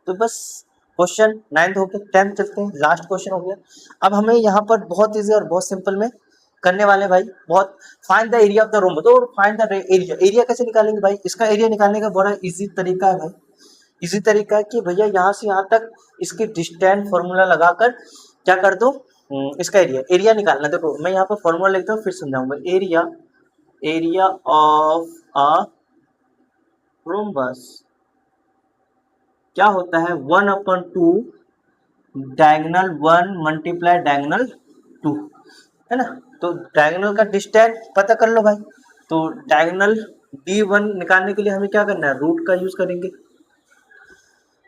तो बस क्वेश्चन 9th हो गया, 10th चलते हैं, लास्ट क्वेश्चन हो गया। अब हमें यहाँ पर बहुत इजी और बहुत सिंपल में करने वाले हैं भाई बहुत। Find the area of the rhombus, तो फाइंड द एरिया, एरिया कैसे निकालेंगे भाई? इसका एरिया निकालने का बड़ा इजी तरीका है भाई। इजी तरीका है कि भैया यहाँ से यहाँ तक इसकी डिस्टेंस फॉर्मूला लगाकर क्या कर दो, इसका एरिया निकालना। देखो मैं यहाँ पर फॉर्मूला लिखता हूँ फिर समझाऊंगा। एरिया ऑफ अ रोम्बस क्या होता है, 1/2 डायगोनल 1 मल्टीप्लाई डायगोनल 2, है ना। तो डायगोनल का डिस्टेंस पता कर लो भाई। तो डायगोनल D1 निकालने के लिए हमें क्या करना है, रूट का यूज करेंगे।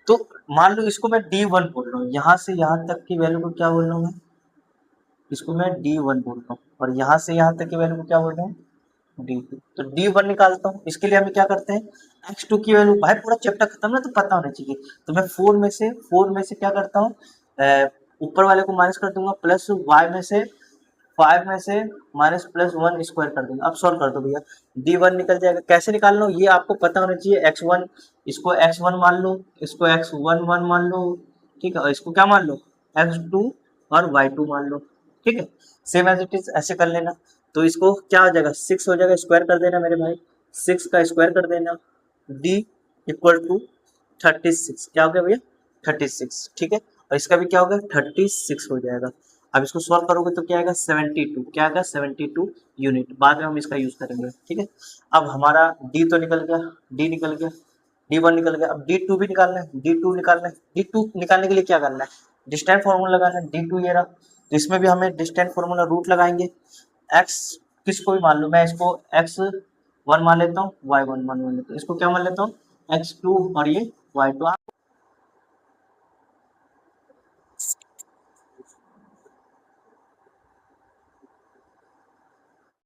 तो मान लो इसको मैं D1 बोल रहा हूँ, यहाँ से यहाँ तक की वैल्यू को क्या बोल रहा हूँ मैं, इसको मैं D1 बोल रहा हूँ, और यहाँ से यहाँ तक की वैल्यू को क्या बोल रहा हूँ, D2। तो D1 निकालता हूँ, इसके लिए हमें क्या करते हैं, x2 की वैल्यू, भाई पूरा चैप्टर खत्म ना तो पता होना चाहिए। तो मैं 4 में से क्या करता हूँ, ऊपर वाले को माइनस कर दूंगा, प्लस y में से 5 में से माइनस प्लस 1 स्क्वायर कर दूंगा। अब सॉल्व कर दो भैया, D1 निकल जाएगा। कैसे निकालना ये आपको पता होना चाहिए। x1 इसको x1 मान लो, इसको x11 मान लो, ठीक है, और इसको क्या मान लो, x2 और y2 मान लो, ठीक है। सेम एज इट इज ऐसे कर लेना। तो इसको क्या हो जाएगा, 6 हो जाएगा, स्क्वायर कर देना मेरे भाई, 6 का स्क्वायर कर देना, d इक्वल टू 36, क्या हो गया भैया 36, ठीक है। और इसका भी क्या होगा 36 हो जाएगा। अब इसको सॉल्व करोगे तो क्या आएगा 72, क्या आएगा 72 यूनिट। बाद में हम इसका यूज करेंगे, ठीक है। अब हमारा डी तो निकल गया, डी निकल गया, D1 निकल गया। अब D2 भी निकालना है, D2 निकालना है। D2 निकालने के लिए क्या करना है, डिस्टेंस फॉर्मूला लगाना है। D2 ये रहा, तो इसमें भी हमें डिस्टेंस फॉर्मूला रूट लगाएंगे। x किसको भी मान लो, मैं इसको x1 मान लेता हूँ, y1 मान लेता हूँ, इसको क्या मान लेता हूँ x2 और ये y2।